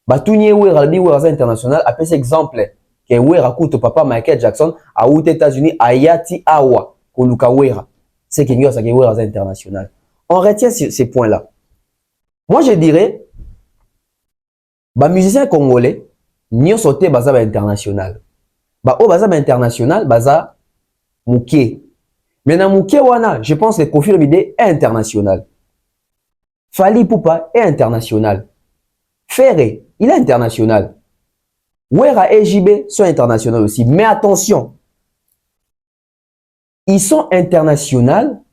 Batunye Wera Albi Wera international a fait exemple que Wera kuto papa Michael Jackson a aux États-Unis Ayati Awa Koluka Wera. C'est qu'il y a ça qui Wera international. On retient ces points-là. Moi je dirais ba musicien congolais nyo sauté bazaba international. Ba o bazaba international baza muké. Maintenant, Moukéwana, je pense que Kofi Olomide est international. Fali Poupa est international. Ferré, il est international. Wera et JB sont internationaux aussi. Mais attention, ils sont internationaux,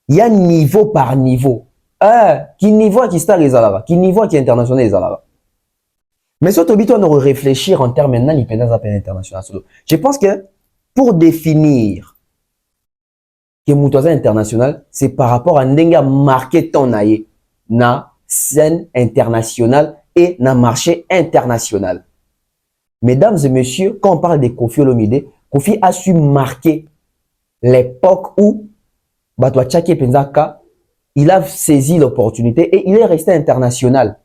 il y a niveau par niveau. Qui niveau qui star les alara, qui niveau qui est international les alara. Mais surtout, on doit réfléchir en termes maintenant l'indépendance internationale. Je pense que pour définir que Moutouaza international, c'est par rapport à Ndenga marqué ton aïe na scène internationale et na marché international. Mesdames et messieurs, quand on parle de Kofi Olomide, Kofi a su marquer l'époque où Batwa Tchake Penzaka, il a saisi l'opportunité et il est resté international.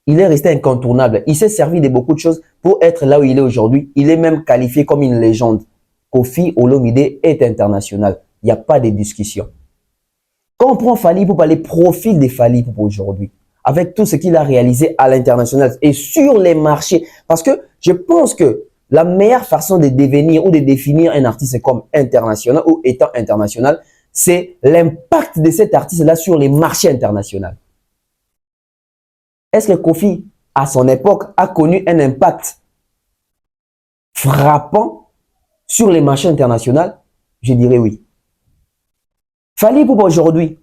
Il est resté incontournable. Il s'est servi de beaucoup de choses pour être là où il est aujourd'hui. Il est même qualifié comme une légende. Kofi Olomide est international. Il n'y a pas de discussion. Quand on prend Fally Ipupa, les profils de Fally Ipupa aujourd'hui, avec tout ce qu'il a réalisé à l'international et sur les marchés, parce que je pense que la meilleure façon de devenir ou de définir un artiste comme international ou étant international, c'est l'impact de cet artiste-là sur les marchés internationaux. Est-ce que Kofi, à son époque, a connu un impact frappant sur les marchés internationaux? Je dirais oui. Fally Ipupa aujourd'hui,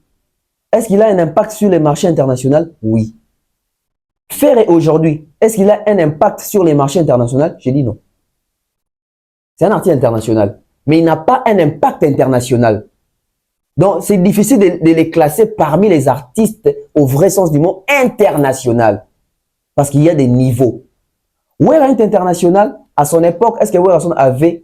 est-ce qu'il a un impact sur les marchés internationaux? Oui. Ferré aujourd'hui, est-ce qu'il a un impact sur les marchés internationaux? Je dis non. C'est un artiste international, mais il n'a pas un impact international. Donc, c'est difficile de les classer parmi les artistes au vrai sens du mot international. Parce qu'il y a des niveaux. Wera est international, à son époque, est-ce que Wera avait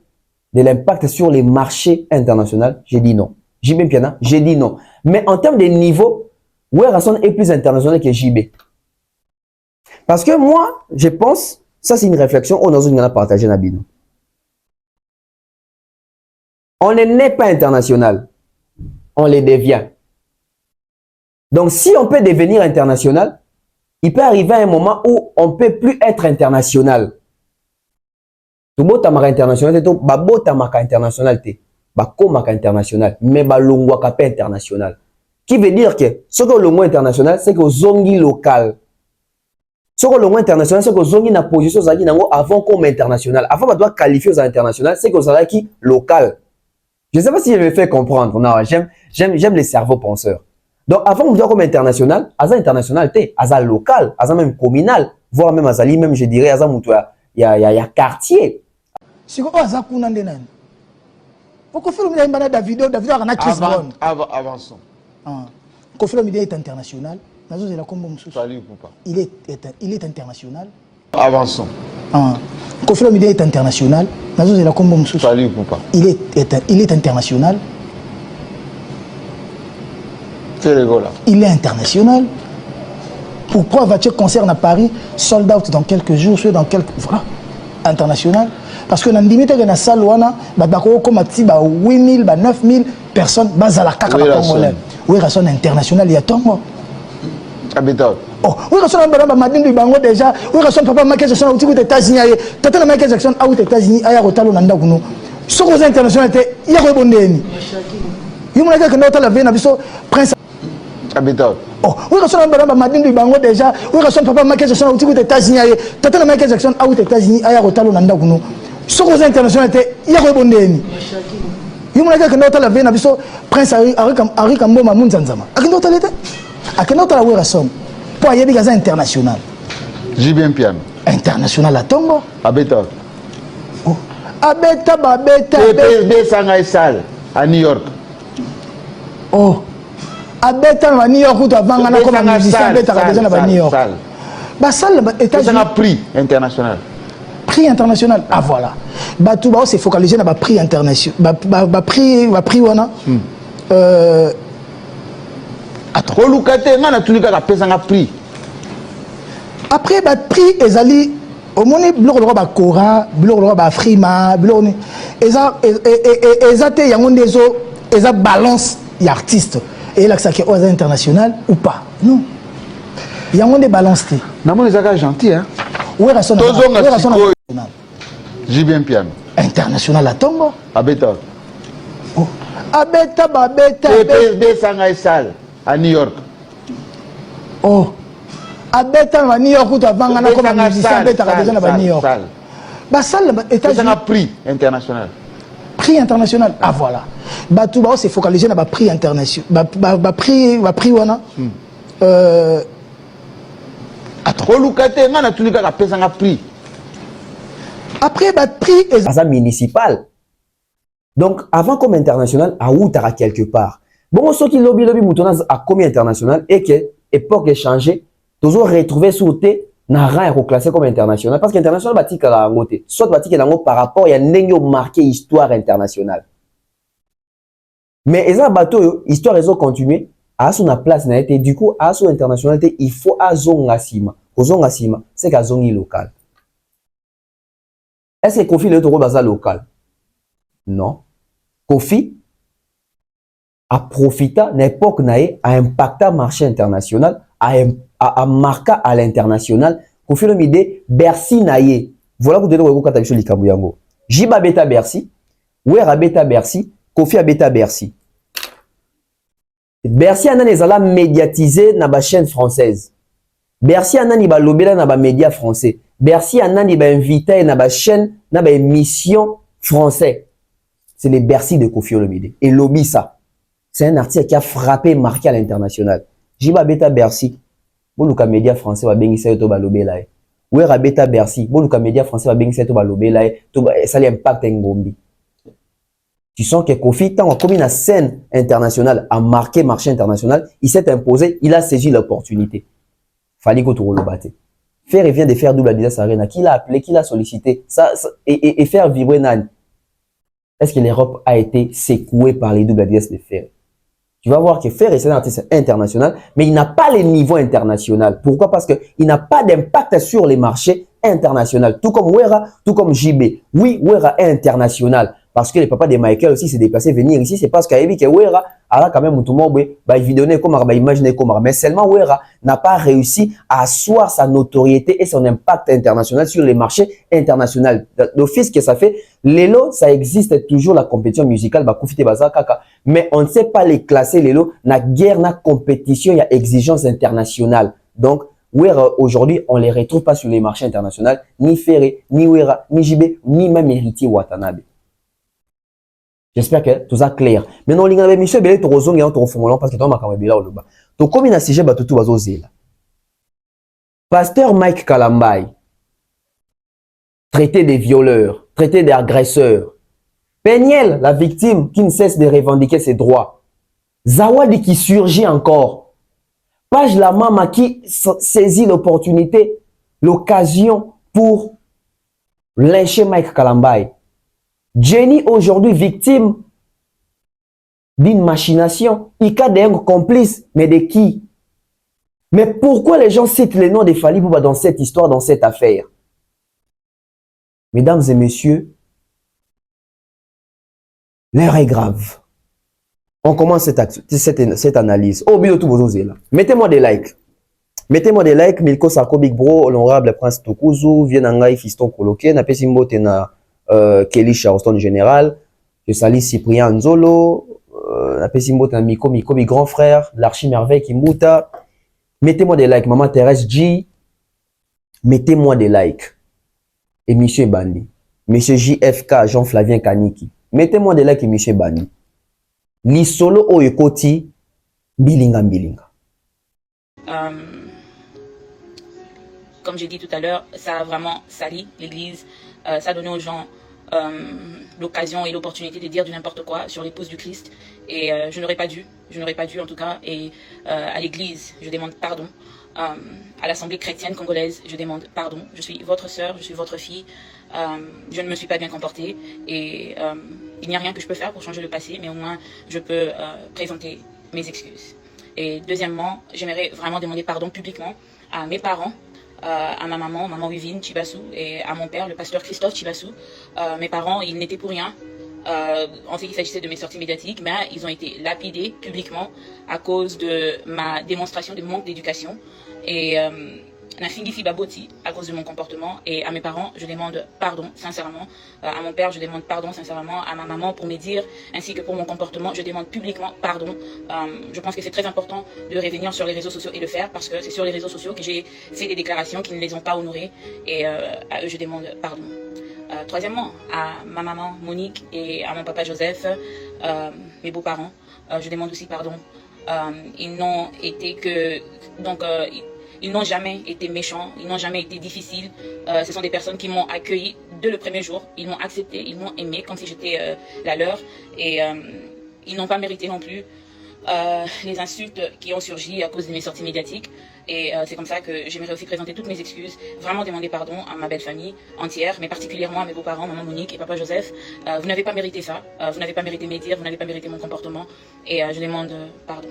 de l'impact sur les marchés internationaux? J'ai dit non. JB Piana, j'ai dit non. Mais en termes de niveau, Wera est plus international que JB. Parce que moi, je pense, ça c'est une réflexion, on a partagé Nabino. On n'est pas international. On les devient. Donc, si on peut devenir international, il peut arriver à un moment où on ne peut plus être international. Tout le monde international, tout le monde international, international, mais balongwa pas international. Qui veut dire que ce que le mot international, c'est que zongi local. Ce que le mot international, c'est que zongi na position avant comme international. Avant on doit qualifier aux international, c'est que ça qui local. Je ne sais pas si je me fais comprendre. Non, j'aime les cerveaux penseurs. Donc, avant, on dit comme international, Aza international, Aza local, Aza même communal, voire même Azali, même je dirais, Aza Moutoua, il y a quartier. Si vous Aza Kounandenan, pourquoi faire une vidéo, David a Chris Brown. Avançons. Kofi Olomide est international. Il est international. Avançons. Kofi Olomide est international. Il est international. Il est international. Pourquoi va-t-il concert à Paris, sold out dans quelques jours, dans quelques... Voilà, international. Parce que dans limite de la salle, comme 8 000, 9 000 personnes, bazala kaka congolais. Oui, raison international, il y a tant moi. Oh, oui, raison madame du bango déjà. Oui, raison papa Michael Jackson aux États-Unis. Tata Michael Jackson aux États-Unis, aya rotalo nanda kuno. Ce que international était, il y a rebondé. Il m'a dit que notre la veine a biso prince. Oh, oui, raison madame du bango déjà. Oui, raison papa Michael Jackson aux États-Unis. Tata Michael Jackson aux États-Unis, aya rotalo nanda kuno. Ce que international était, il y a rebondé. Il m'a dit que notre la veine a biso prince Ari Kambo Mamunzanzama. A qui notre était? A qui notre la oui raison. Pour y aller international. J'ai bien piano. International à Tongo. Abeta. Oh. Abeta, babeta. PPSB Shanghai Salle à New York. Oh. Abeta à New York ou à Vangana comme un musicien. Abeta à déjà à New York. Bah salle États-Unis. C'est un prix international. Prix international. Ah voilà. Bah tout bah c'est focalisé dans le prix international. Bah prix wana. Attends. Prix. Après, le prix est allé au monde, il y a Cora, il y a Frima, il y a balance d'artistes. Et là, c'est international ou pas? Non. Il y a des balances. Non, les gars gentils, hein? Où est la son international? J'ai bien piano. International à Tongo. Abeta. Abeta, babeta. PPSB Shanghai Salle à New York. Oh. Abeta à New York ou à Vangana comme un musicien. Abeta à déjà à New York. Bah salle États-Unis. C'est un prix international. Prix international. Ah voilà. Bah tout bah c'est focalisé dans le prix international. Bah prix wana. Attends. Prix. Après bah prix est municipal. Donc avant comme international à où t'as quelque part. Bon ceux qui lobby moutonnas à commis international et que époque est changée, toujours retrouver sous thé n'a rien à classer comme international. Parce qu'international, batik à la ngote. Soit batik à la ngote par rapport, il y a n'enyo marqué histoire internationale. Mais ils ont bateau, histoire, ils ont continué. À son place, n'a été, du coup, à son internationalité, il faut à zon asima. Au zon asima, c'est qu'à zone local. Est-ce que Kofi le taureau bazar local? Non. Kofi a profité l'époque naïe a impacté le marché international, a marqué à l'international. Kofi le mide Bercy naïe. Voilà que vous devez vous cataloguer les Kabouyango. Jiba beta Bercy, Ouera beta Bercy, Kofi a beta Bercy. Bercy a les ala médiatisé na ba chaîne française. Bercy a nani ba lobela na ba média français. Bercy a nani ba invité na ba chaîne na ba émission français. C'est les Bercy de Kofi Olomide. Et lobby ça. C'est un artiste qui a frappé, marqué à l'international. Jiba beta Bercy. Boluka média français va bengi sa to ba lobela. Ouera beta Bercy. Boluka média français va bengi sa to ba lobela. Ça l'impact ngombi. Tu sens que Kofi, tant comme une scène internationale, a marqué marché international, il s'est imposé, il a saisi l'opportunité. Fallait que tu le batte. Faire et vient de faire double Adidas Arena. Qui l'a appelé, qui l'a sollicité, et faire vibrer Nan. Est-ce que l'Europe a été secouée par les double Adidas de Fer? Tu vas voir que Fer est un artiste international, mais il n'a pas le niveau international. Pourquoi? Parce qu'il n'a pas d'impact sur les marchés internationaux. Tout comme Ouera, tout comme JB. Oui, Ouera est international. Parce que le papa de Michael aussi s'est déplacé venir ici. C'est parce qu'il a vu que Ouera a quand même tout le monde, vidéonné comme imaginer comme. Mais seulement Ouera n'a pas réussi à asseoir sa notoriété et son impact international sur les marchés internationaux. L'office que ça fait, Lelo, ça existe toujours la compétition musicale, mais on ne sait pas les classer, Lelo. Na guerre, na compétition, il y a exigence internationale. Donc, Ouera, aujourd'hui, on ne les retrouve pas sur les marchés internationaux, ni Ferré, ni Ouera, ni JB, ni même héritier Watanabe. J'espère que tout ça clair. Maintenant, on a monsieur Belé Torozong et on te parce que tu as marqué Belé au bas. Donc, comme il a sujet, tout va là. Pasteur Mike Kalambay, traité des violeurs, traité des agresseurs. Peniel, la victime qui ne cesse de revendiquer ses droits. Zawadi qui surgit encore. Page la Mama qui saisit l'opportunité, l'occasion pour lyncher Mike Kalambay. Jenny aujourd'hui victime d'une machination. Ika d'un complice, mais de qui? Mais pourquoi les gens citent les noms des Fally Poupa dans cette histoire, dans cette affaire? Mesdames et messieurs, l'heure est grave. On commence cette analyse. Oh, bien tout vos là. Mettez-moi des likes. Mettez-moi des likes. Milko Sarko Big Bro, honorable Prince Tokuzu, Vienangai Fiston Koloké, Napesimbo Tena. Kelly Charleston général, je salue Cyprien Nzolo, la Pessimbo Miko, mi grand frère, l'archi-merveille Kimbuta. Mettez-moi des likes, Maman Thérèse G. Mettez-moi des likes. Et Monsieur Bandi. Monsieur JFK, Jean-Flavien Kaniki. Mettez-moi des likes et Monsieur Bandi. Lisolo Oyekoti, Bilinga Bilinga. Comme j'ai dit tout à l'heure, ça a vraiment sali l'église. Ça a donné aux gens l'occasion et l'opportunité de dire du n'importe quoi sur l'épouse du Christ. Et je n'aurais pas dû en tout cas. Et à l'église, je demande pardon. À l'Assemblée chrétienne congolaise, je demande pardon. Je suis votre sœur, je suis votre fille. Je ne me suis pas bien comportée. Et il n'y a rien que je peux faire pour changer le passé, mais au moins je peux présenter mes excuses. Et deuxièmement, j'aimerais vraiment demander pardon publiquement à mes parents, à ma maman Wivine Chibassou, et à mon père, le pasteur Christophe Chibassou. Mes parents, ils n'étaient pour rien en ce qui s'agissait de mes sorties médiatiques, mais ils ont été lapidés publiquement à cause de ma démonstration de manque d'éducation. Et Nafingifi Baboti à cause de mon comportement. Et à mes parents, je demande pardon sincèrement. À mon père, je demande pardon sincèrement. À ma maman pour mes dires ainsi que pour mon comportement, je demande publiquement pardon. Je pense que c'est très important de revenir sur les réseaux sociaux et le faire parce que c'est sur les réseaux sociaux que j'ai fait des déclarations qui ne les ont pas honorées. Et à eux, je demande pardon. Troisièmement, à ma maman Monique et à mon papa Joseph, mes beaux-parents, je demande aussi pardon. Ils n'ont été que... ils n'ont jamais été méchants, ils n'ont jamais été difficiles. Ce sont des personnes qui m'ont accueilli dès le premier jour. Ils m'ont accepté, ils m'ont aimé comme si j'étais la leur. Et ils n'ont pas mérité non plus les insultes qui ont surgi à cause de mes sorties médiatiques. Et c'est comme ça que j'aimerais aussi présenter toutes mes excuses, vraiment demander pardon à ma belle famille entière, mais particulièrement à mes beaux-parents, maman Monique et papa Joseph. Vous n'avez pas mérité ça, vous n'avez pas mérité mes dires, vous n'avez pas mérité mon comportement, et je demande pardon.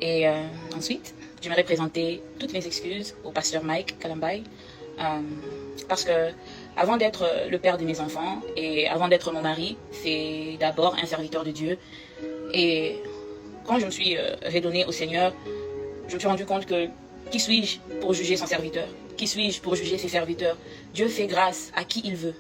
Et ensuite, j'aimerais présenter toutes mes excuses au pasteur Mike Kalambai, parce que avant d'être le père de mes enfants et avant d'être mon mari, c'est d'abord un serviteur de Dieu. Et quand je me suis redonné au Seigneur, je me suis rendu compte que qui suis-je pour juger son serviteur? Qui suis-je pour juger ses serviteurs? Dieu fait grâce à qui il veut.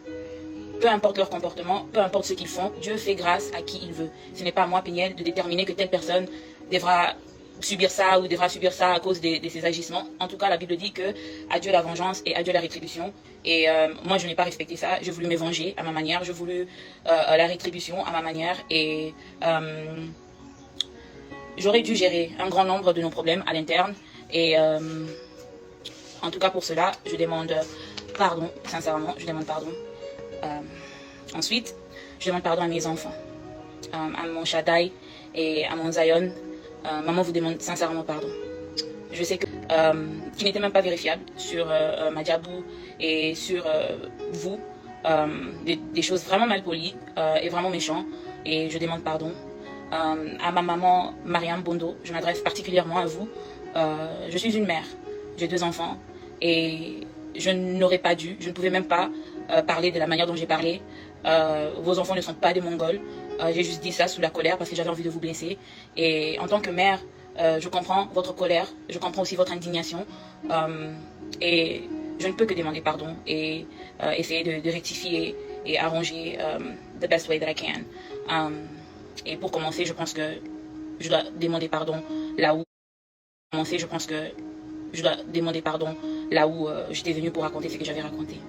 Peu importe leur comportement, peu importe ce qu'ils font, Dieu fait grâce à qui il veut. Ce n'est pas à moi, Péniel, de déterminer que telle personne devra subir ça ou devra subir ça à cause de ses agissements. En tout cas, la Bible dit que à Dieu la vengeance et à Dieu la rétribution. Et moi, je n'ai pas respecté ça. Je voulais me venger à ma manière. Je voulais la rétribution à ma manière. Et j'aurais dû gérer un grand nombre de nos problèmes à l'interne. Et en tout cas, pour cela, je demande pardon. Sincèrement, je demande pardon. Ensuite, je demande pardon à mes enfants, à mon Shaddai et à mon Zion. Maman vous demande sincèrement pardon. Je sais que qui n'était même pas vérifiable sur Madjabou et sur vous, des choses vraiment mal polies et vraiment méchantes. Et je demande pardon. À ma maman Mariam Bondo, je m'adresse particulièrement à vous. Je suis une mère, j'ai 2 enfants et je n'aurais pas dû, je ne pouvais même pas parler de la manière dont j'ai parlé. Vos enfants ne sont pas des Mongols. J'ai juste dit ça sous la colère parce que j'avais envie de vous blesser. Et en tant que mère, je comprends votre colère, je comprends aussi votre indignation. Et je ne peux que demander pardon et essayer de rectifier et arranger the best way that I can. Et pour commencer, je pense que je dois demander pardon là où j'étais venue pour raconter ce que j'avais raconté.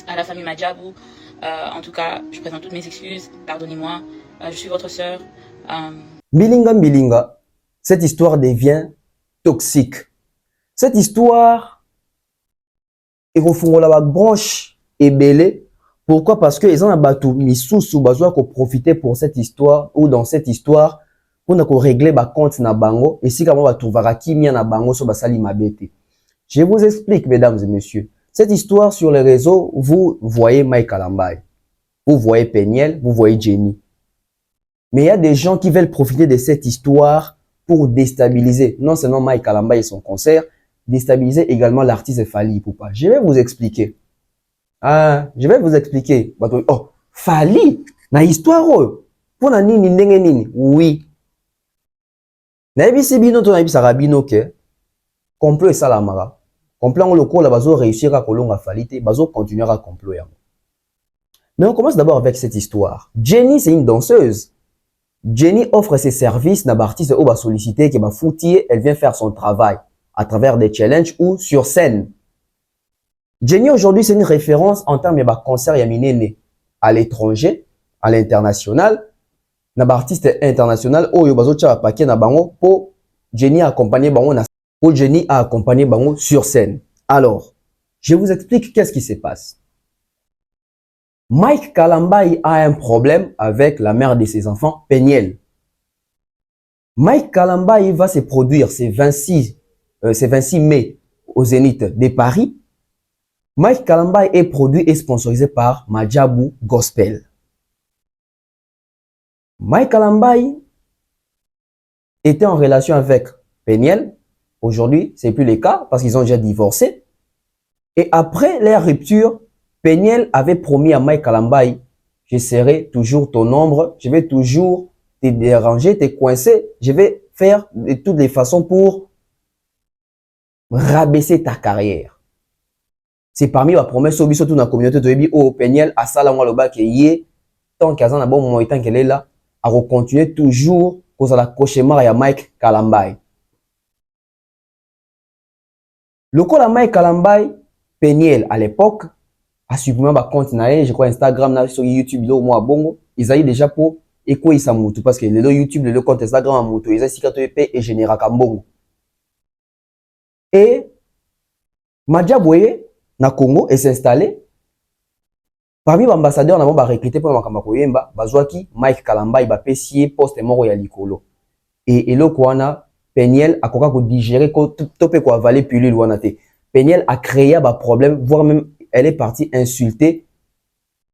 À la famille Madjabou, en tout cas, je présente toutes mes excuses. Pardonnez-moi, je suis votre sœur. Bilinga, cette histoire devient toxique. Cette histoire est refondée la branche et belée. Pourquoi? Parce que ils ont un bateau misusu besoin qu'on profiter pour cette histoire ou dans cette histoire pour nous régler ba compte na bango et si comment va trouver kimia na bango so basali mabete. Je vous explique, mesdames et messieurs. Cette histoire sur les réseaux, vous voyez Mike Kalambai, vous voyez Péniel, vous voyez Jenny. Mais il y a des gens qui veulent profiter de cette histoire pour déstabiliser non seulement Mike Kalambai et son concert, déstabiliser également l'artiste Fally Ipupa. Je vais vous expliquer. Je vais vous expliquer. Oh, Fally, na histoire pour na nini ndenge nini? Oui. Na ebisi bino to na ebisa rabino ke complot et salamara. Complot le la bazo réussir à kolonga Fally te, bazo continuer à comploter. Mais on commence d'abord avec cette histoire. Jenny, c'est une danseuse. Jenny offre ses services na artiste ou ba solliciter que ba foutier, elle vient faire son travail à travers des challenges ou sur scène. Jenny aujourd'hui c'est une référence en termes de concert yaminene à l'étranger, à l'international, na artiste international ou yo bazo tcha paquet na bango pour Jenny accompagner bango na pour Jenny a accompagné bango sur scène. Alors, je vous explique qu'est-ce qui se passe. Mike Kalambai a un problème avec la mère de ses enfants, Péniel. Mike Kalambai va se produire ce 26 mai au Zénith de Paris. Mike Kalambai est produit et sponsorisé par Madjabou Gospel. Mike Kalambai était en relation avec Péniel. Aujourd'hui, c'est plus le cas parce qu'ils ont déjà divorcé. Et après leur rupture, Péniel avait promis à Mike Kalambai, je serai toujours ton ombre, je vais toujours te déranger, te coincer, je vais faire de toutes les façons pour rabaisser ta carrière. C'est parmi les promesses au surtout dans la communauté de Ebi au Péniel à Salangwa Loba qui est tant qu'à un bon moment tant qu'elle est là à continuer toujours pour la cauchemar à Mike Kalambai. Le coup de Mike Kalambai, Péniel à l'époque a supprimé ma compte je crois Instagram sur YouTube là au mois bongo ils avaient déjà pour écouter ça mutu parce que le YouTube le compte Instagram mutu ils ont ep et général kambongo et Madjabou na Congo et s'installer parmi les ambassadeurs na ba recruter pour makamba koyemba bazwaki Mike Kalambai ba pesier poste moko ya likolo et eloko wana Peniel a quoi digérer topé quoi avaler pilule wana te. Peniel a créé un problème, voire même elle est partie insulter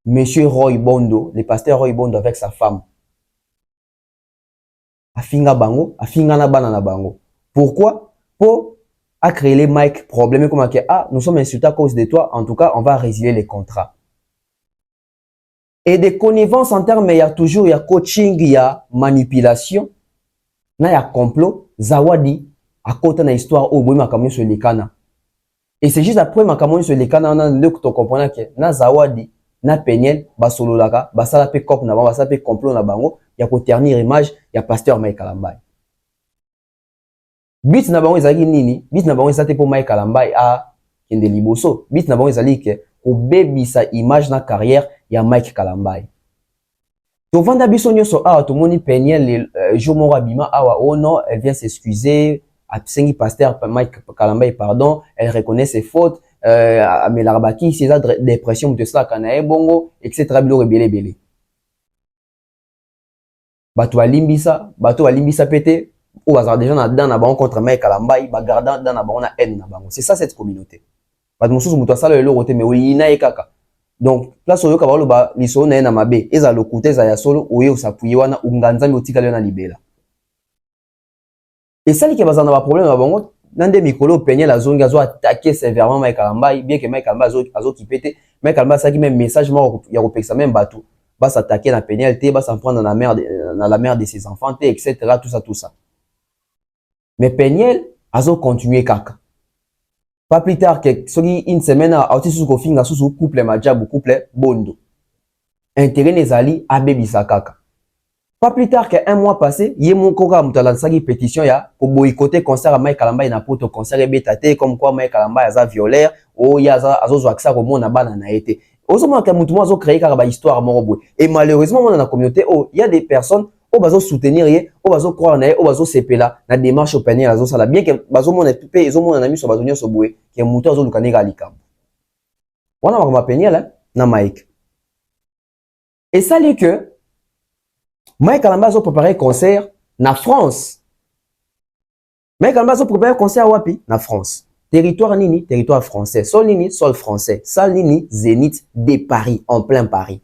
Monsieur Roy Bondo, le pasteur Roy Bondo avec sa femme. Afinga bango, afinga na bana na bango. Pourquoi? Pour a créé les Mike problème comme que ah nous sommes insultés à cause de toi, en tout cas on va résilier les contrats. Et des connivences en termes, il y a toujours il y a coaching, il y a manipulation, il y a complot, zawadi à côté na histoire au bout makamoni sur les cana. Et c'est juste après makamoni sur les cana on a deux que tu comprends que na zawadi na Peniel basolo laka basala pe cop na bango basala pe complot na bango ya ko ternir image ya pasteur Mike Kalambai. Bit na bango ezali nini? Bit na bango ezate pour Mike Kalambai a kende liboso. Bit na bango ezali ke ko bebisa image na carrière ya Mike Kalambai. To vanda biso nyonso awa to moni Peniel le jour moko abima awa oh non, elle vient s'excuser, absengi pasteur Mike Kalambai pardon, elle reconnaît ses fautes, mais la rabaki c'est la dépression de cela kana bongo etc. bilo rebele belé. Bato alimbisa pété ou bazar déjà dans na bango contre Mike Kalambai, ba gardant dans na bango na haine na bango. C'est ça cette communauté. Bato mususu muto asala le roté mais oui na ekaka. Donc place oyo kabalo ba liso na na mabe eza lokuta za ya solo oyo sapuye wana unganzambi otika le na libela. Et ça li ke bazana ba problème na bango nande mikolo Peniel azongi azo attaquer sévèrement Mike Kalambai bien que Mike Kalambai azo kipete Mike Kalambai ça qui même message mort ya kopekisa même batou va s'attaquer na Peniel te va s'en prendre dans la mère de ses enfants te etc. tout ça. Mais Peniel azo continuer kaka. Pas plus tard que une semaine à auti sous kofinga sous couple majabu couple bondo. Intérêt nezali abebisa kaka. Pas plus tard qu'un mois passé, yemo koka mutala sagi pétition ya pour boycotter concert à Mike Kalambai na poto concert ebetate comme quoi Mike Kalambai aza violeur ou yaza azo aksa ko mona bana na été. Osoma ka mutu mo azo créer kaka ba histoire moko boy. Et malheureusement dans la communauté il y a des personnes au bazo soutenir ye, au bazo croire na ye, au bazo sepela na démarche au Peniel azo sala bien que bazo mona pe ezo mona na miso bazo nyoso boy que mutu azo lukani ga likambo. Wana makama Peniel na Mike. Et ça les que Mike Kalambai a préparé un concert na France. Mike Kalambai a préparé un concert wapi na France. Territoire nini, territoire français. Sol nini, sol français. Salle nini, Zénith de Paris, en plein Paris.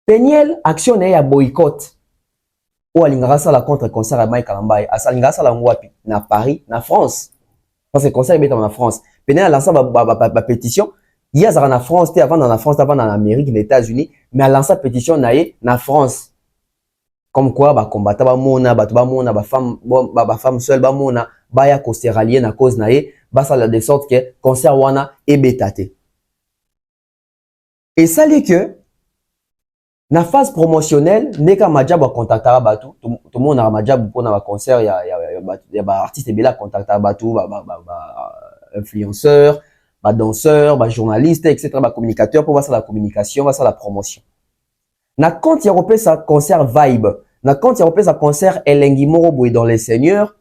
Peniel action na boycott. Ou alingara sala contre concert à Mike Kalambai. Asalingara sala wapi na Paris, na France. Parce que concert est en France. Peniel a lancé ma pétition. Il y a en France, avant dans la France, avant dans l'Amérique, les États-Unis, mais a lancé pétition na France. Comme quoi ba combattre ba mona ba femme seule ba mona ba ya ko se rallier na cause nae ba ça de sorte que concert wana e betaté. Et ça li que na phase promotionnelle neka majabu contactera batu tout monde na majabu pour na concert ya ba artiste bela contactera batu ba influenceur ba danseur ba journaliste etc. ba communicateur pour voir ça la communication va ça la promotion. Na quand il repère sa concert vibe, na quand il repère sa concert Elengi Moroboy dans les Seigneurs,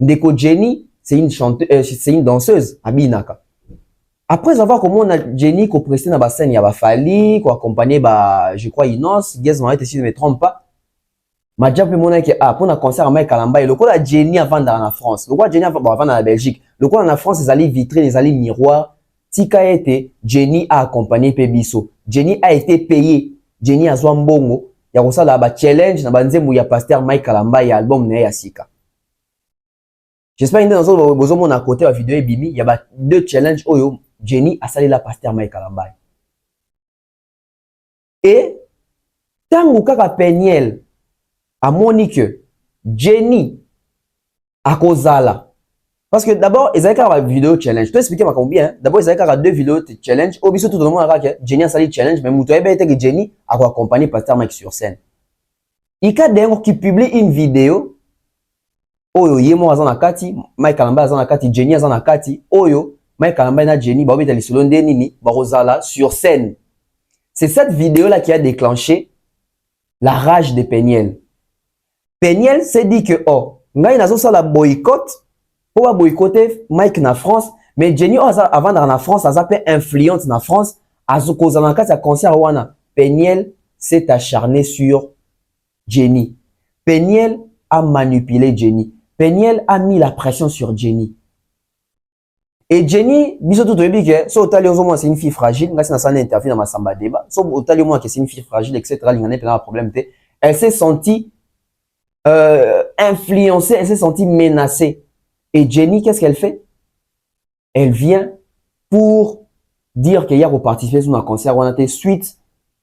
Ndeko Jenny, c'est une chanteuse, c'est une danseuse à Binaka. Après avoir comment on a Jenny qui presté dans la scène, il y a Fali, qui accompagné je crois Inos, Guess Marie si je ne me trompe pas. Ma déjà mon que pour un concert à Mike Kalambai, le quoi la Jenny avant dans la France, le quoi Jenny avant dans la Belgique, le quoi en France les allées vitrines, les allées miroirs, tika été Jenny a accompagné Pebiso. Jenny a été payée. Jenny azwa mbongo ya kosala ba challenge na banzembo ya pasteur Mike Kalambai ya album na ya sika. J'espère que dans ce bozo mon à côté la vidéo bimi, il y a deux challenges oyo Jenny a salé la pasteur Mike Kalambai. Et tango kaka Peniel a monique Jenny a kozala. Parce que d'abord, ils avaient une vidéo challenge. Je vais expliquer combien. D'abord, ils avaient deux vidéos challenge. Au biseau, tout le monde a dit Jenny a sali challenge, mais Moutoye était que Jenny a accompagné Pasteur Mike sur scène. Il y a des gens qui publient une vidéo. Oyo, yemo azana kati, Mike Kalambai azana kati, Jenny azana kati. Oyo, Mike Kalambai na Jenny, ba obita lisolo ndenini, ba rozala sur scène. C'est cette vidéo-là qui a déclenché la rage de Peniel. Peniel s'est dit que, oh, ngai nazo sala boycott. Pour boycotter Mike na France, mais Jenny avant dans la France, ça peut influence na France, à ce cause dans cas concert wana, Peniel s'est acharné sur Jenny. Peniel a manipulé Jenny. Peniel a mis la pression sur Jenny. Et Jenny, biso tout le que so otali au moins c'est une fille fragile, là c'est dans une interview dans ma samba débat, so otali au moins que c'est une fille fragile, etc. Il y en a plein de problèmes. Elle s'est sentie influencée, elle s'est sentie menacée. Et Jenny, qu'est-ce qu'elle fait? Elle vient pour dire qu'il y a participé sur un concert, on a été suite,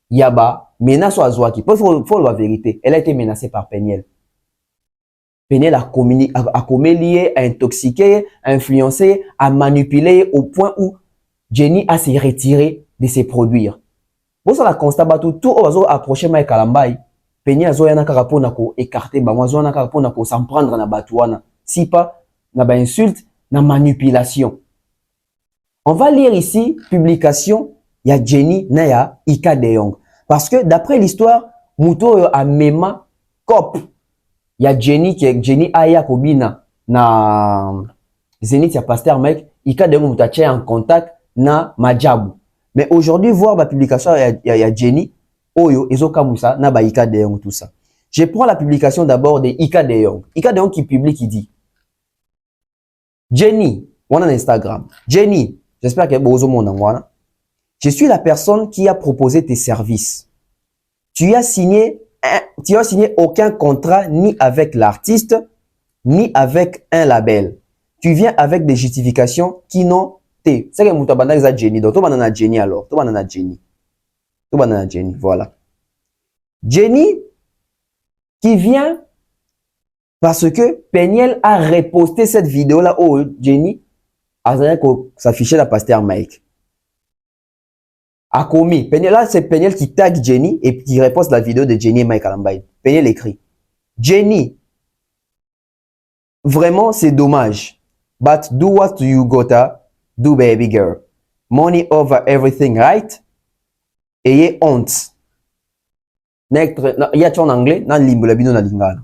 Yaba, menace à Zouaki. Il faut la vérité. Elle a été menacée par Peniel. Peniel a commis, a intoxiqué, a influencé, a manipulé au point où Jenny a s'est retirée de ses produits. Vous avez constat tout a approché Mike Kalambai. Peniel a zoya na karapo na ko écarter ba moi na karapo na ko s'en prendre na batouana. Si pas na ba insulte, na manipulation. On va lire ici publication ya Jenny na ya Ika De Jong parce que d'après l'histoire Muto a mema cop. Il y a Jenny qui est Jenny Aya Kobina na Zenith ya Pasteur Mike Ika De Jong mutache en contact na Majabu. Mais aujourd'hui voir la publication ya Jenny Oyo Ezoka Moussa na ba Ika De Jong tout ça. Je prends la publication d'abord de Ika De Jong. Ika De Jong qui publie qui dit Jenny, on a Instagram. Jenny, j'espère que bozo mon angwana. Je suis la personne qui a proposé tes services. Tu as signé aucun contrat ni avec l'artiste, ni avec un label. Tu viens avec des justifications qui n'ont été. C'est que Moutabanda est Jenny. Donc, tu vas Jenny alors. Tu vas Jenny. Tu vas Jenny. Voilà. Jenny qui vient parce que Peniel a reposté cette vidéo-là. Oh, Jenny a s'afficher la Pasteur Mike. A commis. Peniel, là, c'est Peniel qui tag Jenny et qui reposte la vidéo de Jenny et Mike Kalambai. Peniel écrit Jenny, vraiment, c'est dommage. But do what you gotta do, baby girl. Money over everything, right? Ayez honte. Il y a en anglais, dans le lingala.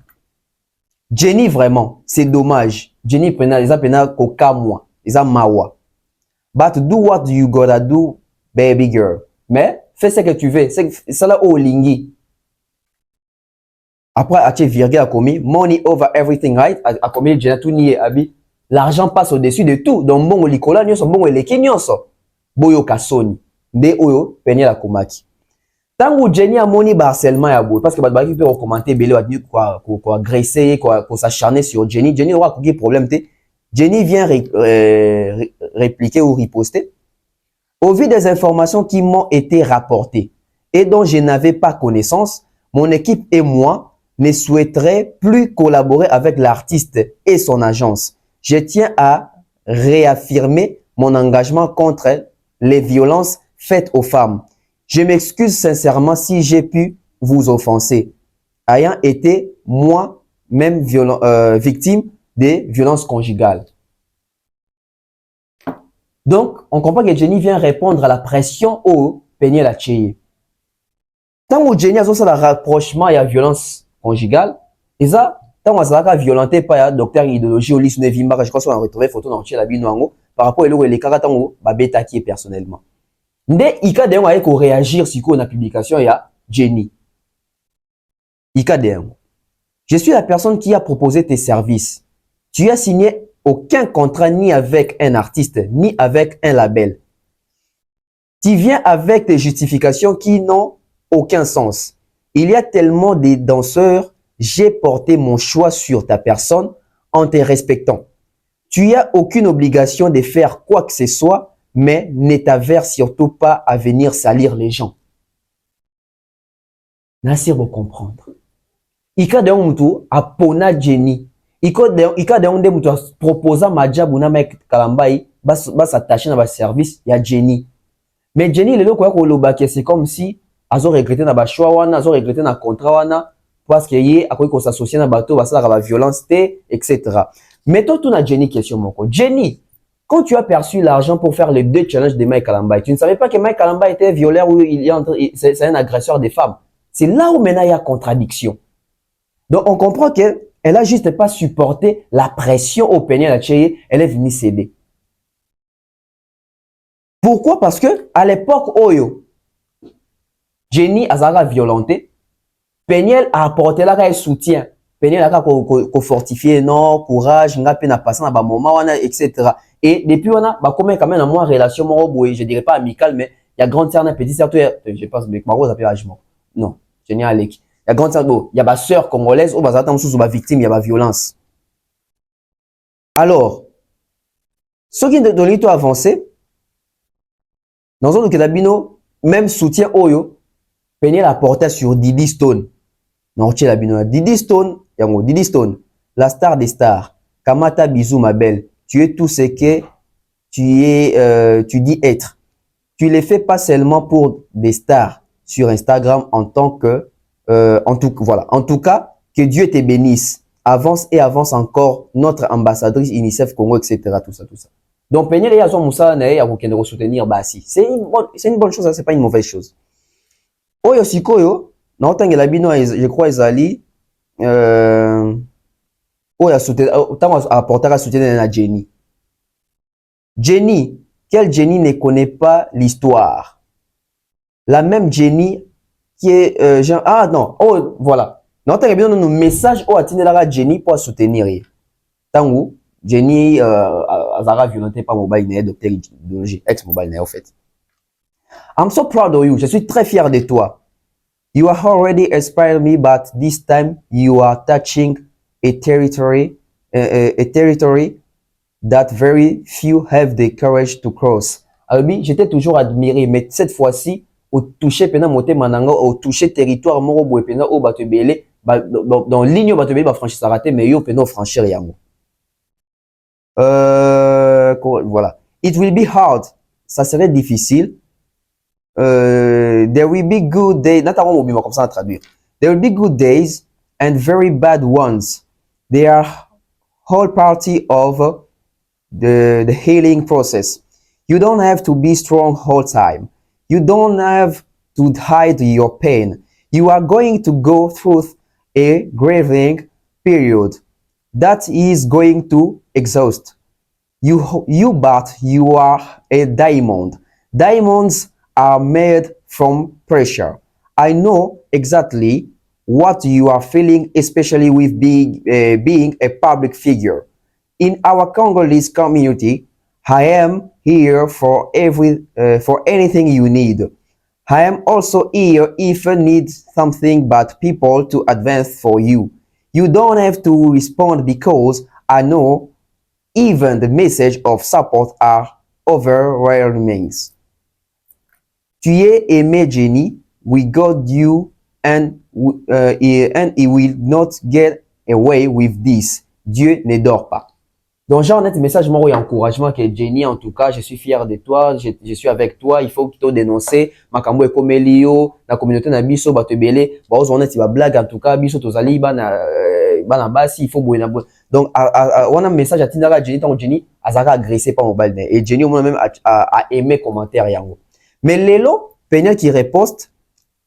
Jenny, vraiment, c'est dommage. Jenny, ils appellent koka moi. Ils ont mawa. But do what you gotta do, baby girl. Mais fais ce que tu veux. C'est ça là au lingi. Après, à virgule à commis, money over everything, right? À commis, j'ai tout nié, abi. L'argent passe au-dessus de tout. Donc, bon, likola, nyoso, bon, eleki, nyoso. Boyo kasoni. De oyo, penye la komaki. Tango Jenny a moni harcèlement ya boy. Parce que bah, qui peut recommander, belé, va dire quoi agresser, quoi s'acharner sur Jenny. Jenny aura aucun problème, Jenny vient répliquer ou riposter. Au vu des informations qui m'ont été rapportées et dont je n'avais pas connaissance, mon équipe et moi ne souhaiteraient plus collaborer avec l'artiste et son agence. Je tiens à réaffirmer mon engagement contre les violences faites aux femmes. Je m'excuse sincèrement si j'ai pu vous offenser, ayant été moi-même victime des violences conjugales. Donc, on comprend que Jenny vient répondre à la pression au Peniel a tcheye. Tant que Jenny a fait le rapprochement et la violence conjugale, et ça, tant que ça a violenté par le docteur idéologie au lycée de Vimba, je crois qu'on a retrouvé photo dans la binoango par rapport à les cas tango babeta qui est personnellement. Ndé Ika De Jong a ko réagir si ko na publication ya Jenny. Ika De Jong. Je suis la personne qui a proposé tes services. Tu as signé aucun contrat ni avec un artiste, ni avec un label. Tu viens avec des justifications qui n'ont aucun sens. Il y a tellement de danseurs, j'ai porté mon choix sur ta personne en te respectant. Tu n'as aucune obligation de faire quoi que ce soit, mais ne t'avère surtout pas à venir salir les gens. Nassir vous comprendre. Ika De Jong a pona Jenny. Ika De Jong proposa Majabu na Mike Kalambai bas s'attacher dans le service ya Jenny. Mais Jenny le ko ko lobaki c'est comme si azo regretter na ba choix wana, azo regretter na contrat wana parce que yé akoki ko s'associer na bato ba sala la violence etc. Mais toi tu na Jenny question moko. Jenny, quand tu as perçu l'argent pour faire les 2 challenges de Mike Kalambai, tu ne savais pas que Mike Kalambai était violeur ou c'est un agresseur des femmes. C'est là où maintenant il y a contradiction. Donc on comprend que elle a juste pas supporté la pression au Peniel a tcheye, elle est venue céder. Pourquoi? Parce que à l'époque Oyo, Jenny a violenté, Peniel a apporté là un soutien. Peniel aka ko fortifier non courage nga pe na passer na ba moment wana etc. Et depuis on a bah comme quand même dans moi relation mon boy, je dirais pas amicale mais il y a grande sœur na petite sœur je pense que ma rose appelle âgement. Non, je n'ai Alec. Il y a grande sœur il y a ba sœur congolaise ou ba zata mususu ba victime il y a ba violence. Alors ceux qui de l'ito avancé dans un Kedabino même soutien Oyo Peniel a porté sur Didi Stone. Non, tu la bino Didi Stone, yango Didi Stone, la star des stars. Kamata bisou ma belle. Tu es tout ce que tu dis être. Tu les fais pas seulement pour des stars sur Instagram en tant que en tout cas que Dieu te bénisse. Avance et avance encore notre ambassadrice UNICEF Congo etc. tout ça. Donc Peniel et Azon Moussa na ya ko soutenir basi. C'est une bonne chose, c'est pas une mauvaise chose. Oyo sikoyo na otangela bino je crois ezali oyo apportera soutien à Jenny. Jenny, quel Jenny ne connaît pas l'histoire? La même Jenny qui est ah non, oh voilà. Na otangela bino no message o atinela Jenny pour soutenir. Tangu Jenny azara violenté par mobile né docteur idéologie ex mobile né en fait. I'm so proud of you. Je suis très fier de toi. You are already inspired me, but this time you are touching a territory that very few have the courage to cross. Alors, j'étais toujours admiré, mais cette fois-ci, au toucher pena moté mananga, au toucher territoire moro boé pena au batebele, dans ligne batebele ba franchir raté, mais yo pena franchir yango. Voilà. It will be hard. Ça serait difficile. There will be good days. Comme ça à traduire. There will be good days and very bad ones. They are whole party of the healing process. You don't have to be strong all time. You don't have to hide your pain. You are going to go through a grieving period that is going to exhaust you, but you are a diamond. Diamonds are made from pressure. I know exactly what you are feeling, especially with being a public figure. In our Congolese community, I am here for anything you need. I am also here if you need something but people to advance for you. You don't have to respond because I know even the message of support are overwhelming. Tu es aimé, Jenny. We got you and he will not get away with this. Dieu ne dort pas. Donc, j'ai un message, moi, et encouragement que Jenny, en tout cas, je suis fier de toi, je suis avec toi, il faut que tu dénoncer. Makambo et Komelio, la communauté na biso, batebele, on est va blague, en tout cas, biso, tozali, bana basi, il faut bouer na bouer. Donc, on a un message à Tindara Jenny, tant Jenny, azara agressé par mobile. Et Jenny, au moins, même, a aimé commentaire, yango. Mais Lelo, Peniel qui riposte,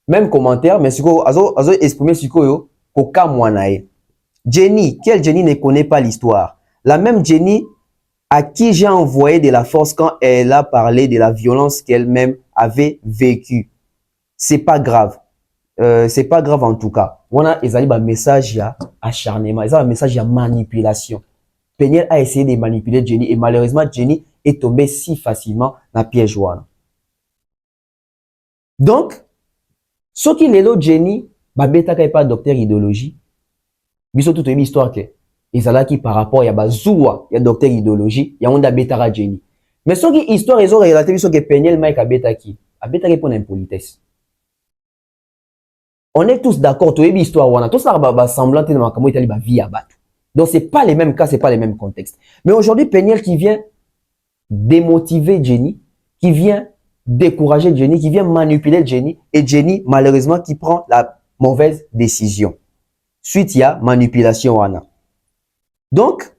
même commentaire, mais suko, azo exprimer suko yo, koka mwanae. Jenny, quelle Jenny ne connaît pas l'histoire? La même Jenny à qui j'ai envoyé de la force quand elle a parlé de la violence qu'elle-même avait vécue. C'est pas grave. C'est pas grave en tout cas. On a un message à acharnement, un message à manipulation. Peniel a essayé de manipuler Jenny et malheureusement Jenny est tombée si facilement dans le piège. Donc, ce qui est là, Jenny, babeta n'est pas docteur idéologie. Biso toute une histoire que ezalaki par rapport ya bazuwa ya docteur idéologie ya onda betara Jenny. Mais ce qui histoire ils ont relaté biso que Peniel Mike abetaki pour l'impolitesse. On est tous d'accord, tu es histoire wana, tous ça ba semblant na makambo itali ba vie ya batu. Donc c'est pas les mêmes cas, c'est pas les mêmes contextes. Mais aujourd'hui Peniel qui vient démotiver Jenny, qui vient décourager Jenny, qui vient manipuler Jenny et Jenny malheureusement qui prend la mauvaise décision. Suite il y a manipulation wana. Donc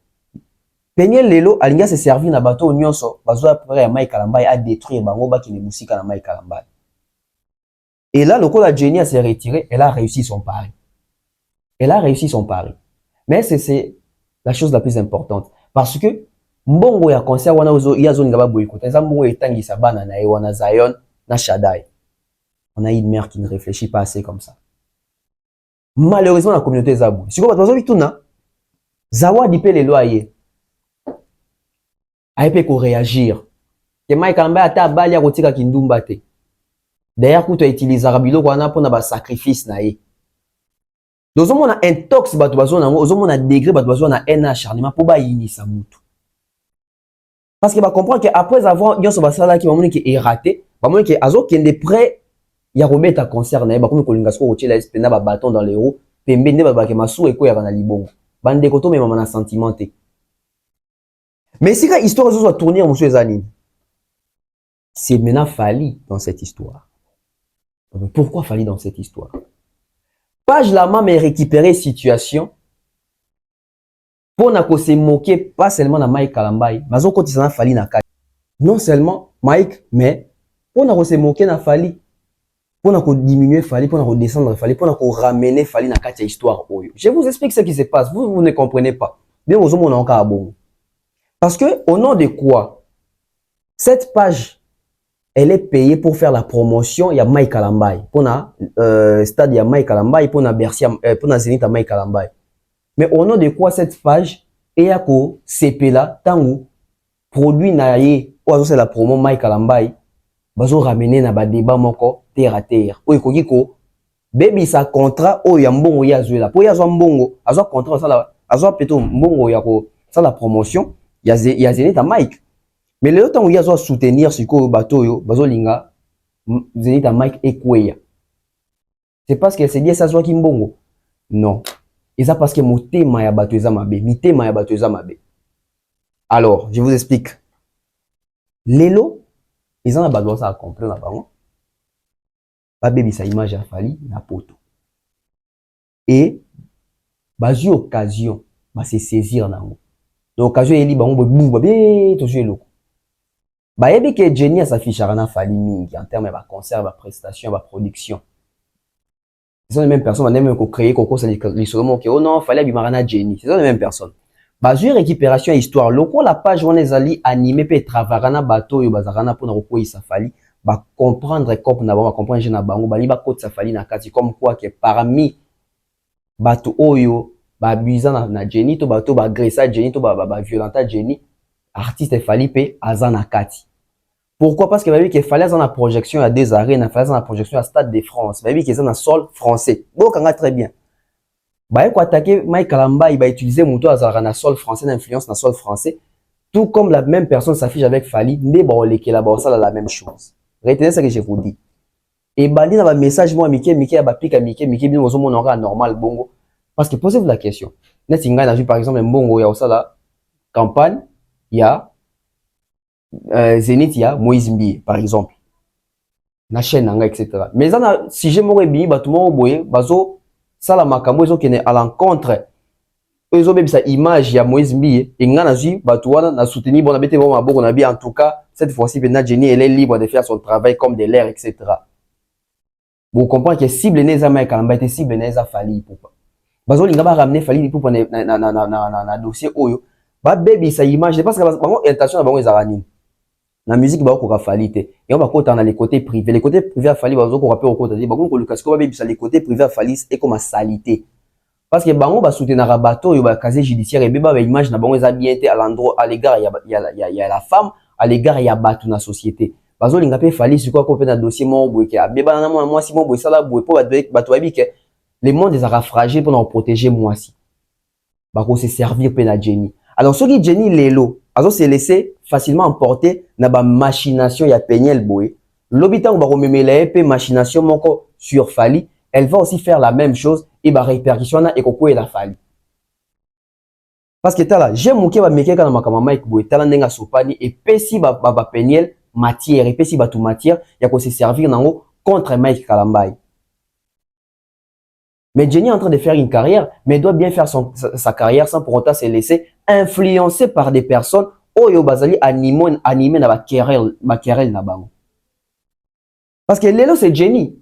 Peniel Lelo alinga se servir na bateau nyonso bazo après ya Mike Kalambai a détruire bango ba ki ne musika na Mike Kalambai. Et là le coup la Jenny a s'est retirée, elle a réussi son pari. Elle a réussi son pari. Mais c'est la chose la plus importante parce que mbongo ya concert wana ozo ya zone ngaba boyikote za mbongo etangisa bana na wana Zion na Shaddai. On a une mère qui ne réfléchit pas assez comme ça. Malheureusement, la communauté Zabou. Si vous avez tout na, Zawadi peut les loyer. A peut réagir. Que Mike Kamba ata bali ya kotika kindumba te. D'ailleurs, quand tu utilises Arabilo, on a pour na sacrifice na ye. Donc, on a un tox batu bazo na, on a degré batu bazo na un acharnement pour ba yini sa mutu. Parce que va comprendre que après avoir yon so basala ki bamoni ki est raté, bamoni ki azo kende prêt ya remettre concert na ba comme kolinga sko otela espena ba bâton dans les roues, pembe ne ba ke masu eko ya na libongo. Bande koto mais maman na sentimenté. Mais si la histoire soit tournée en monsieur Zanine, c'est maintenant Fali dans cette histoire. Pourquoi Fali dans cette histoire? Page la main mais récupérer situation pour na ko se moquer pas seulement na Mike Kalambai, mais on continue na Fali na kati. Non seulement Mike, mais pour na ko se moquer na Fali, pour na ko diminuer Fali, pour na ko descendre Fali, pour na ko ramener Fali na kati histoire oyo. Je vous explique ce qui se passe, vous ne comprenez pas. Bien aux hommes on a encore bon. Parce que au nom de quoi cette page elle est payée pour faire la promotion, il y a Mike Kalambai. Pour na stade il y a Mike Kalambai, pour na Bercy, pour na Zénith à Mike Kalambai. Mais au nom de quoi cette page est à ko CP là tango produit na ye ou c'est la promo Mike Kalambai bazo ramener na ba débat moko terre à terre. O ekoki ko baby sa contrat o ya mbongo ya zuela. Po ya zo mbongo, azo contrat ça la azo peto mbongo ya ko ça la promotion, ya Zénith à Mike. Mais le temps où il y a soutenir ce que bateau yo bazo linga Zénith à Mike ekweya. C'est parce qu'elle s'est dit ça soit kimbongo. Non. Et ça parce que mon thème ya bateau eza mabe, mi thème ya bateau eza mabe. Alors, je vous explique. Lelo, ils ont la bateau ça à comprendre là bango. Ba baby sa image a Fali na poto. Et bazu occasion, ba se saisir nango. Donc occasion eli bango boum ba bien to jouer loko. Ba yebi que Jenny a s'affiche na Fali mingi en termes de concert, de prestation, de production. Ce sont les mêmes personnes, même qu'on crée, qu'on cause les solomons qui oh non, Fali abimarana Jenny. Ce sont les mêmes personnes. Bazu récupération histoire loko la page on les ali animé pe travarana bateau yo bazarana pour na roko isa Fali ba comprendre cop na ba comprendre je na bango ba li ba côté sa Fali na kati comme quoi que parmi bateau oyo ba abusant na Jenny to bateau ba agresser Jenny to ba violenter Jenny artiste Fali pe azana kati. Pourquoi? Parce que bah oui qu'il fallait dans la projection à des arènes, il fallait dans la projection à Stade de France. Bah oui qu'il est dans le sol français. Bon, quand très bien. Bah quoi attaquer Mike Kalamba, il va utiliser moto à Zarana sol français, d'influence dans le sol français. Tout comme la même personne s'affiche avec Fali, mais bon les qui là-bas ça la même chose. Retenez ce que je vous dis. Et Bali dans le message moi Mickey a pique à Mickey bien aux hommes on aura normal bongo. Parce que posez-vous la question. Netinga n'a vu par exemple un bongo il y a ça là campagne, il y a Zénith, il y a Moïse Mbi, par exemple. Na chaîne, etc. Mais si je m'aurais bien, tout le monde, bazo, ça la makambo, ils ont qui à l'encontre. Ils ont même sa image, il y a Moïse Mbi, et n'a vu, batouana, n'a soutenu, bon, on a bien, en tout cas, cette fois-ci, Jenny, elle est libre de faire son travail comme de l'air, etc. Vous comprenez que cible n'est jamais Kalamba, était cible n'est pas Fali, pourquoi? Bazo, il n'a pas ramené Fali pour na dossier, oyo. Ba baby, sa image, parce que, bon, intention, bon, ils ont la musique ba ko Fali te et on va côté dans les côtés privés à Fali ba ko rapper au côté ba ko le casque ba bisa les côtés privés à Fali et comme salité parce que bango ba soutenir bateau yo ba casier judiciaire et ba image na bango eza bien été à l'endroit à l'égard il y a la femme à l'égard il y a bateau na société bazo linga pe Fali sur quoi ko pe na dossier mo boy ke beba na moi si mo boy ça la boy po bateau ba bi ke les mondes des fragile pour nous protéger moi si ba ko se servir pe na Jenny. Alors ce qui Jenny Lelo azo se laisser facilement emporter na ba machination ya Peniel boy. L'habitant ba rememela épée machination moko sur Fali, elle va aussi faire la même chose et ba répercussion na ekoko et la Fali. Parce que tala, j'ai mouké ba meke kana makama Mike boy, tala ndenga sopani et pesi ba Peniel matière et pesi ba tout matière ya ko se servir nango contre Mike Kalambai. Mais Jenny est en train de faire une carrière, mais elle doit bien faire sa carrière sans pour autant se laisser influencer par des personnes oyo bazali animé na ba querelle na bango. Parce que lelo c'est Jenny.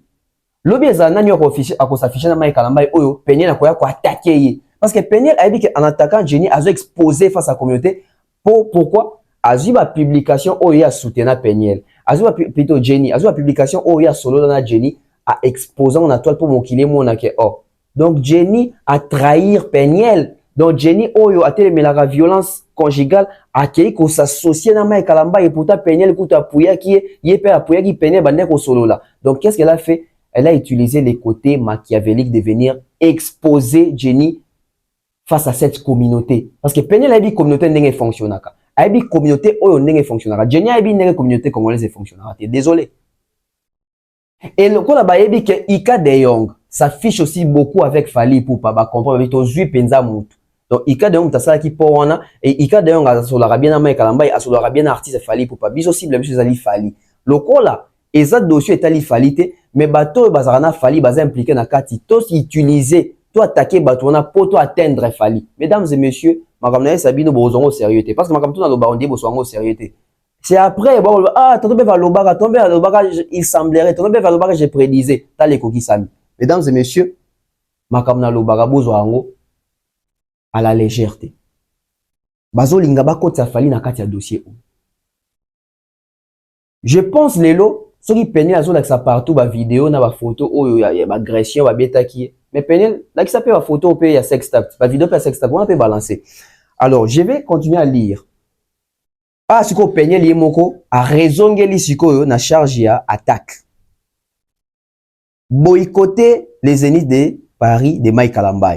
Lobi eza nani ko s'afficher na Mike Kalambai oyo Peniel na ko attaquer ye. Parce que Peniel a dit qu'en attaquant Jenny a exposé face à la communauté pourquoi azu ba publication oyo a soutenir Peniel. Azu plutôt Jenny, azu ba publication oyo a solo na Jenny a exposant na toile pour mokiler mon que oh Donc Jenny a trahir Peniel. Donc Jenny oyo a la violence conjugale a ko s'associer na Mike Kalamba et pourtant Peniel kuta pouya qui est pe pouya qui Peniel bande ko solo là. Donc qu'est-ce qu'elle a fait? Elle a utilisé les côtés machiavéliques de venir exposer Jenny face à cette communauté. Parce que Peniel a dit communauté n'est fonctionne. A dit communauté oyo n'est fonctionne. Jenny a dit n'est communauté congolaise fonctionne. Désolé. Et le coup là-bas, il dit que Ika De Jong s'affiche aussi beaucoup avec Fally Ipupa, bah comprendre avec ton zui penza mutu. Donc Ika De Jong t'as ça qui pour wana et Ika De Jong a sur la bien à Mike Kalamba, a sur la bien artiste Fally Ipupa. Biso cible biso zali Fally. Le coup là, exact dossier est ali Fally te, mais bateau bazarana Fally baza impliqué na kati, tous utiliser, toi attaquer bateau na pour toi atteindre Fally. Mesdames et messieurs, makamna sabino bozongo sérieux parce que makamto na lo barondi bozongo sérieux. C'est après, bon, ah, ton vers l'Obaga, ton vers l'Obaga, il semblerait, ton vers l'Obaga, j'ai prédisé, t'as les coquilles sami. Mesdames et messieurs, makamna l'Obaga, bozoango, à la légèreté. Bazo lingaba kote sa fali na kati ya dossier. Je pense, Lelo, ceux qui peignaient la zone avec sa partout, ba vidéo, na ba photo, oh, il y a ba agression, ba bêta qui. Mais peignaient, là, qui s'appelle ba photo, il y a sextape, ba vidéo, il y a sextape, on peut balancer. Alors, je vais continuer à lire. Ah, ce qu'on peignait l'Iemoko a raison que na charge ya attaque. Boycotter les Zéniths de Paris de Mike Kalamba.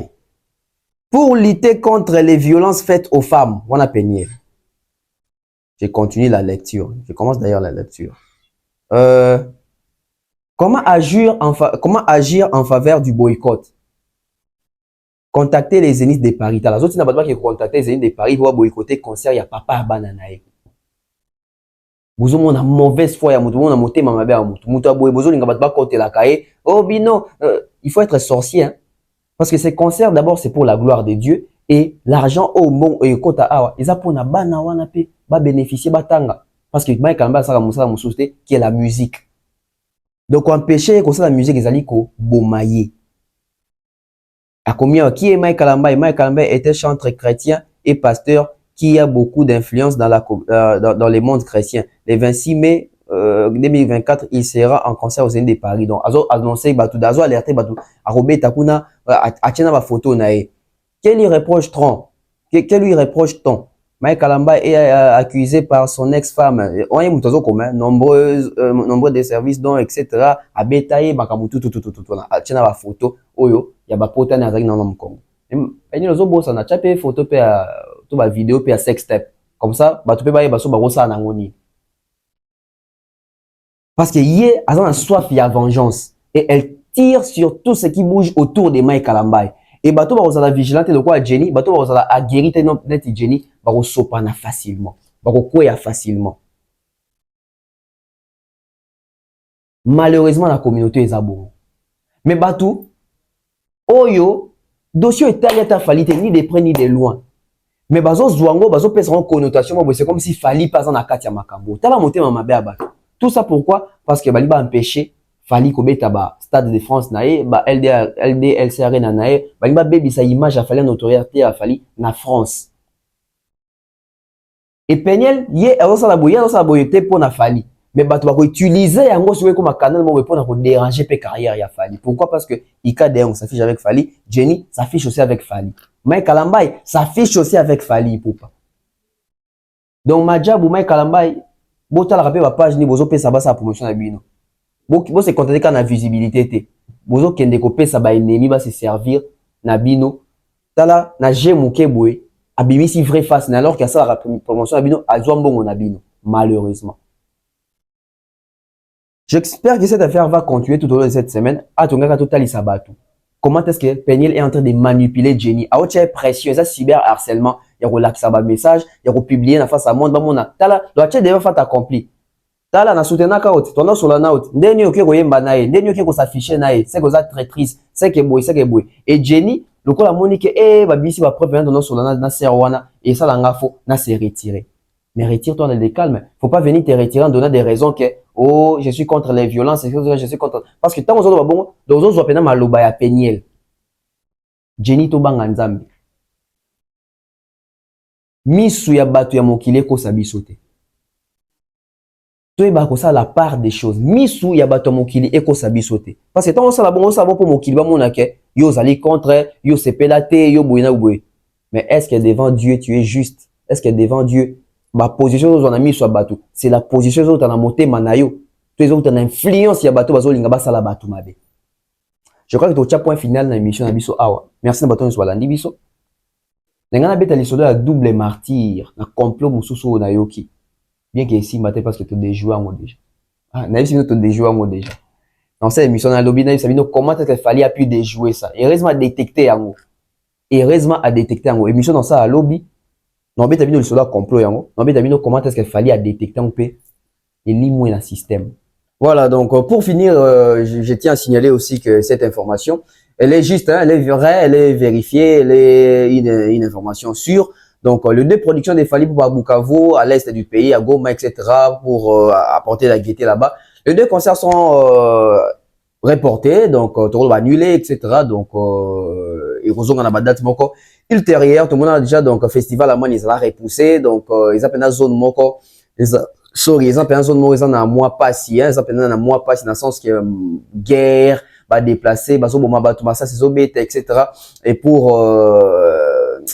Pour lutter contre les violences faites aux femmes, on a peigné. Je continue la lecture. Je commence d'ailleurs la lecture. Comment agir en faveur du boycott? Contacter les Zéniths de Paris. T'as la autre, n'a pas qui contacter les Zéniths de Paris pour boycotter concert, il y a papa bananae. Vous avez une mauvaise foi, vous avez une mauvaise oh, bino, il faut être sorcier. Hein? Parce que ces concerts, d'abord, c'est pour la gloire de Dieu. Et l'argent au monde, et kota awa, ils ont pour na bana wana pe, ba bénéficier batanga. Parce que Mike Kalamba sara musala mususte, qui est la musique. Donc, empêcher comme ça la musique, ils allaient ko bomaye. À combien, qui est Mike Kalamba? Mike Kalamba était chanteur chrétien et pasteur qui a beaucoup d'influence dans les mondes chrétiens. Le 26 mai 2024, il sera en concert au Zénith de Paris. Donc, azo annoncé, batou dazo alerté, batou arobé takuna, atiena ma photo nae. Quel lui reproche-t-on? Quel lui reproche-t-on? Mike Kalamba est accusé par son ex-femme. On est mutazo commun, nombreux des services dont etc. A bétaillé makamutu tout. Atiena ma photo. Oyo, ya ba pota na zaki na nom Congo. Et nous avons bossa na chapé photo pe tout ba vidéo pe sextape. Comme ça, ba tu peux ba baso ba rosa na ngoni. Parce que yé a une soif ya vengeance et elle tire sur tout ce qui bouge autour de Mike Kalamba. Et bato ba rosa la vigilante de quoi Jenny, bato ba rosa la aguerite non net Jenny ba ko sopana facilement. Ba ko koya facilement. Malheureusement la communauté est abon. Mais bato oyo dossier est allé à Fally ni de près ni de loin. Mais bazo zwango bazo pèse en connotation, c'est comme si Fally pas en akatia makambo. Tala monté ma mabe abato. Tout ça pourquoi? Parce que bali ba empêcher Fally kobeta ba Stade de France nae, ba LDLC Arena nae, bali ba baby sa image a Fally notoriété à Fally na France. Et Peniel yé a ça la boyauté pour na Fally. Mais bato ba ko utiliser yango sur comme canal mo pour na ko déranger pe carrière ya Fally. Pourquoi? Parce que Ika De Jong s'affiche avec Fally, Jenny s'affiche aussi avec Fally. Mike Kalamba s'affiche aussi avec Fally Ipupa. Donc Madjab ou Mike Kalamba bota la rapé ba page ni bozo pe sa ba sa promotion na bino. Bo se contenter quand na visibilité té. Bozo kende ko pe sa ba ennemi ba se servir na bino. Tala na jemuke boy abimisi vrai face alors qu'il y a ça la promotion na bino azwa mbongo na bino malheureusement. J'espère que cette affaire va continuer tout au long de cette semaine. Atongaka total sabatu. Comment est-ce que Peniel est en train de manipuler Jenny? A autre pression, ça cyber harcèlement, il y a relaxé ba message, il y a publié na face à monde ba mona. Tala, doit être déjà fait accompli. Tala na soutenir ka out, tona sur la out. Ndeni oké ko yemba nae, ndeni oké ko s'afficher nae, c'est que ça traîtrise, c'est que boy. Et Jenny, le ko la monique ba bisi ba preuve dans sur la na serwana et ça la ngafo na se retirer. Mais retire-toi dans le calme. Faut pas venir te retirer en donnant des raisons que oh, je suis contre les violences, je suis contre. Parce que tant que on bon, dans on soit maloba ya Peniel. Jenny to banga nzambe. Misu ya batu ya mokile ko sabisote. Toi ba ko ça la part des choses. Misu ya batu ya mokile e ko sabisote. Parce que tant on ça la bon pour mokile ba monake, yo zali contre, yo c'est pélaté, yo bouina boué. Mais est-ce que devant Dieu tu es juste? Est-ce que devant Dieu ma position aux amis soit bateau? C'est la position aux dans la montée manayo. Tous les autres en influence ya bateau bazo linga basala bateau mabe. Je crois que tu as point final dans l'émission na biso awa. Merci na bateau soit landi biso. Nengana beta lisolo ya double martyr, na complot mususu na yoki. Bien que ici matin parce que tu déjoué en mode déjà. Ah, na ici tu déjoué en mode déjà. Dans cette émission na lobby na ici comment est-ce qu'il fallait appuyer déjouer ça. Heureusement détecter en heureusement à détecter en émission dans ça à lobby. Non beta bino lisolo complot yango. Non beta bino comment est-ce qu'il fallait à détecter en paix et limiter le système. Voilà, donc pour finir, je tiens à signaler aussi que cette information, elle est juste, hein, elle est vraie, elle est vérifiée, elle est une information sûre. Donc, le deux productions des Fali pour Bukavu, à l'est du pays, à Goma, etc., pour apporter la gaieté là-bas. Les deux concerts sont reportés, donc, tout le monde va annuler, etc. Donc, et Roson en a date moko ultérieure, tout le monde a déjà, donc, festival à moi, ils ont repoussé, donc, ils ont une zone moko, sorry, ils ont une zone moko, ils ont un mois passé, hein, ils ont un mois passé dans le sens que guerre, va déplacer, bah, ça, c'est obété, etc. Et pour,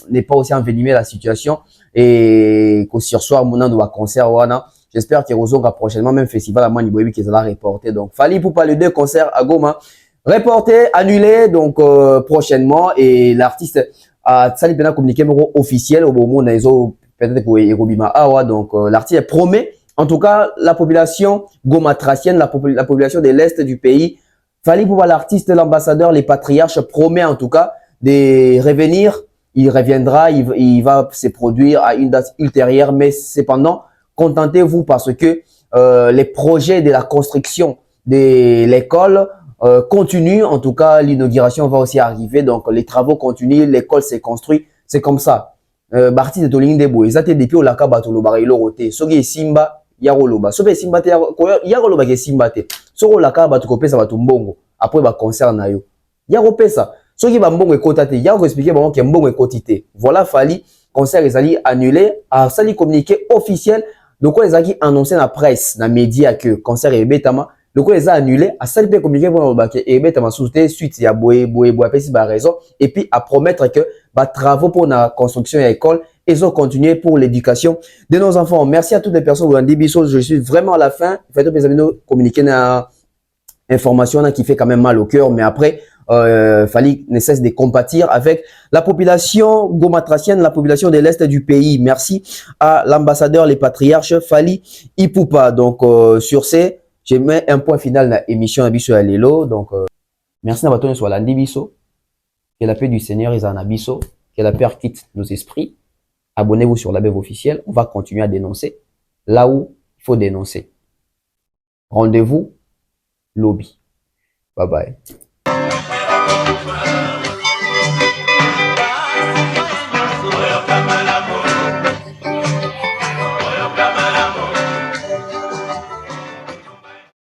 n'est pas aussi envenimer la situation et qu'au sursoir mon doit concert wana j'espère que Roson va prochainement même festival à Maniboyebi qui sera reporté donc Fali pour pas les deux concerts à Goma reporté annulé donc prochainement et l'artiste a sali pena communiqué officiel au moment où peut-être pour Erobima Awa donc l'artiste promet en tout cas la population gomatracienne la population de l'est du pays Fali pour l'artiste l'ambassadeur les patriarches promet en tout cas de revenir. Il reviendra, il va se produire à une date ultérieure, mais cependant, contentez-vous parce que les projets de la construction de l'école continuent. En tout cas, l'inauguration va aussi arriver, donc les travaux continuent, l'école s'est construite. C'est comme ça. Barti de Toling Debo, ils étaient depuis au Laka Batoloba, il roté. Sogi Simba, Yaroloba. Sobe Simba, Yaroloba qui Simba. Soro Laka Batokope, ça va tout mbongo. Après, va concert na yo. Yarope ça. Ce qui va mbongo ekotate, il y a expliqué bon que mbongo ekotité. Voilà Fali concert les ali annulé, a sali communiqué officiel. Donc les ali annoncé la presse, na média que concert est bétama. Donc les a annulé, a sali communiqué pour le bac et bétama souté suite il y a boé pesi ba raison et puis à promettre que ba travaux pour la construction et école ils ont continué pour l'éducation de nos enfants. Merci à toutes les personnes qui ont dit biso, je suis vraiment à la fin. Faites mes amis communiquer na information qui fait quand même mal au cœur mais après Fali ne cesse de compatir avec la population gomatracienne, la population de l'Est du pays. Merci à l'ambassadeur, les patriarches, Fali Ipupa. Donc, sur ce, je mets un point final dans l'émission Abisso Alelo. Donc, merci à Batoné soit l'Andi Bisso. Que la paix du Seigneur est en Abisso. Que la paix quitte nos esprits. Abonnez-vous sur la Bève officielle. On va continuer à dénoncer là où il faut dénoncer. Rendez-vous, lobby. Bye bye.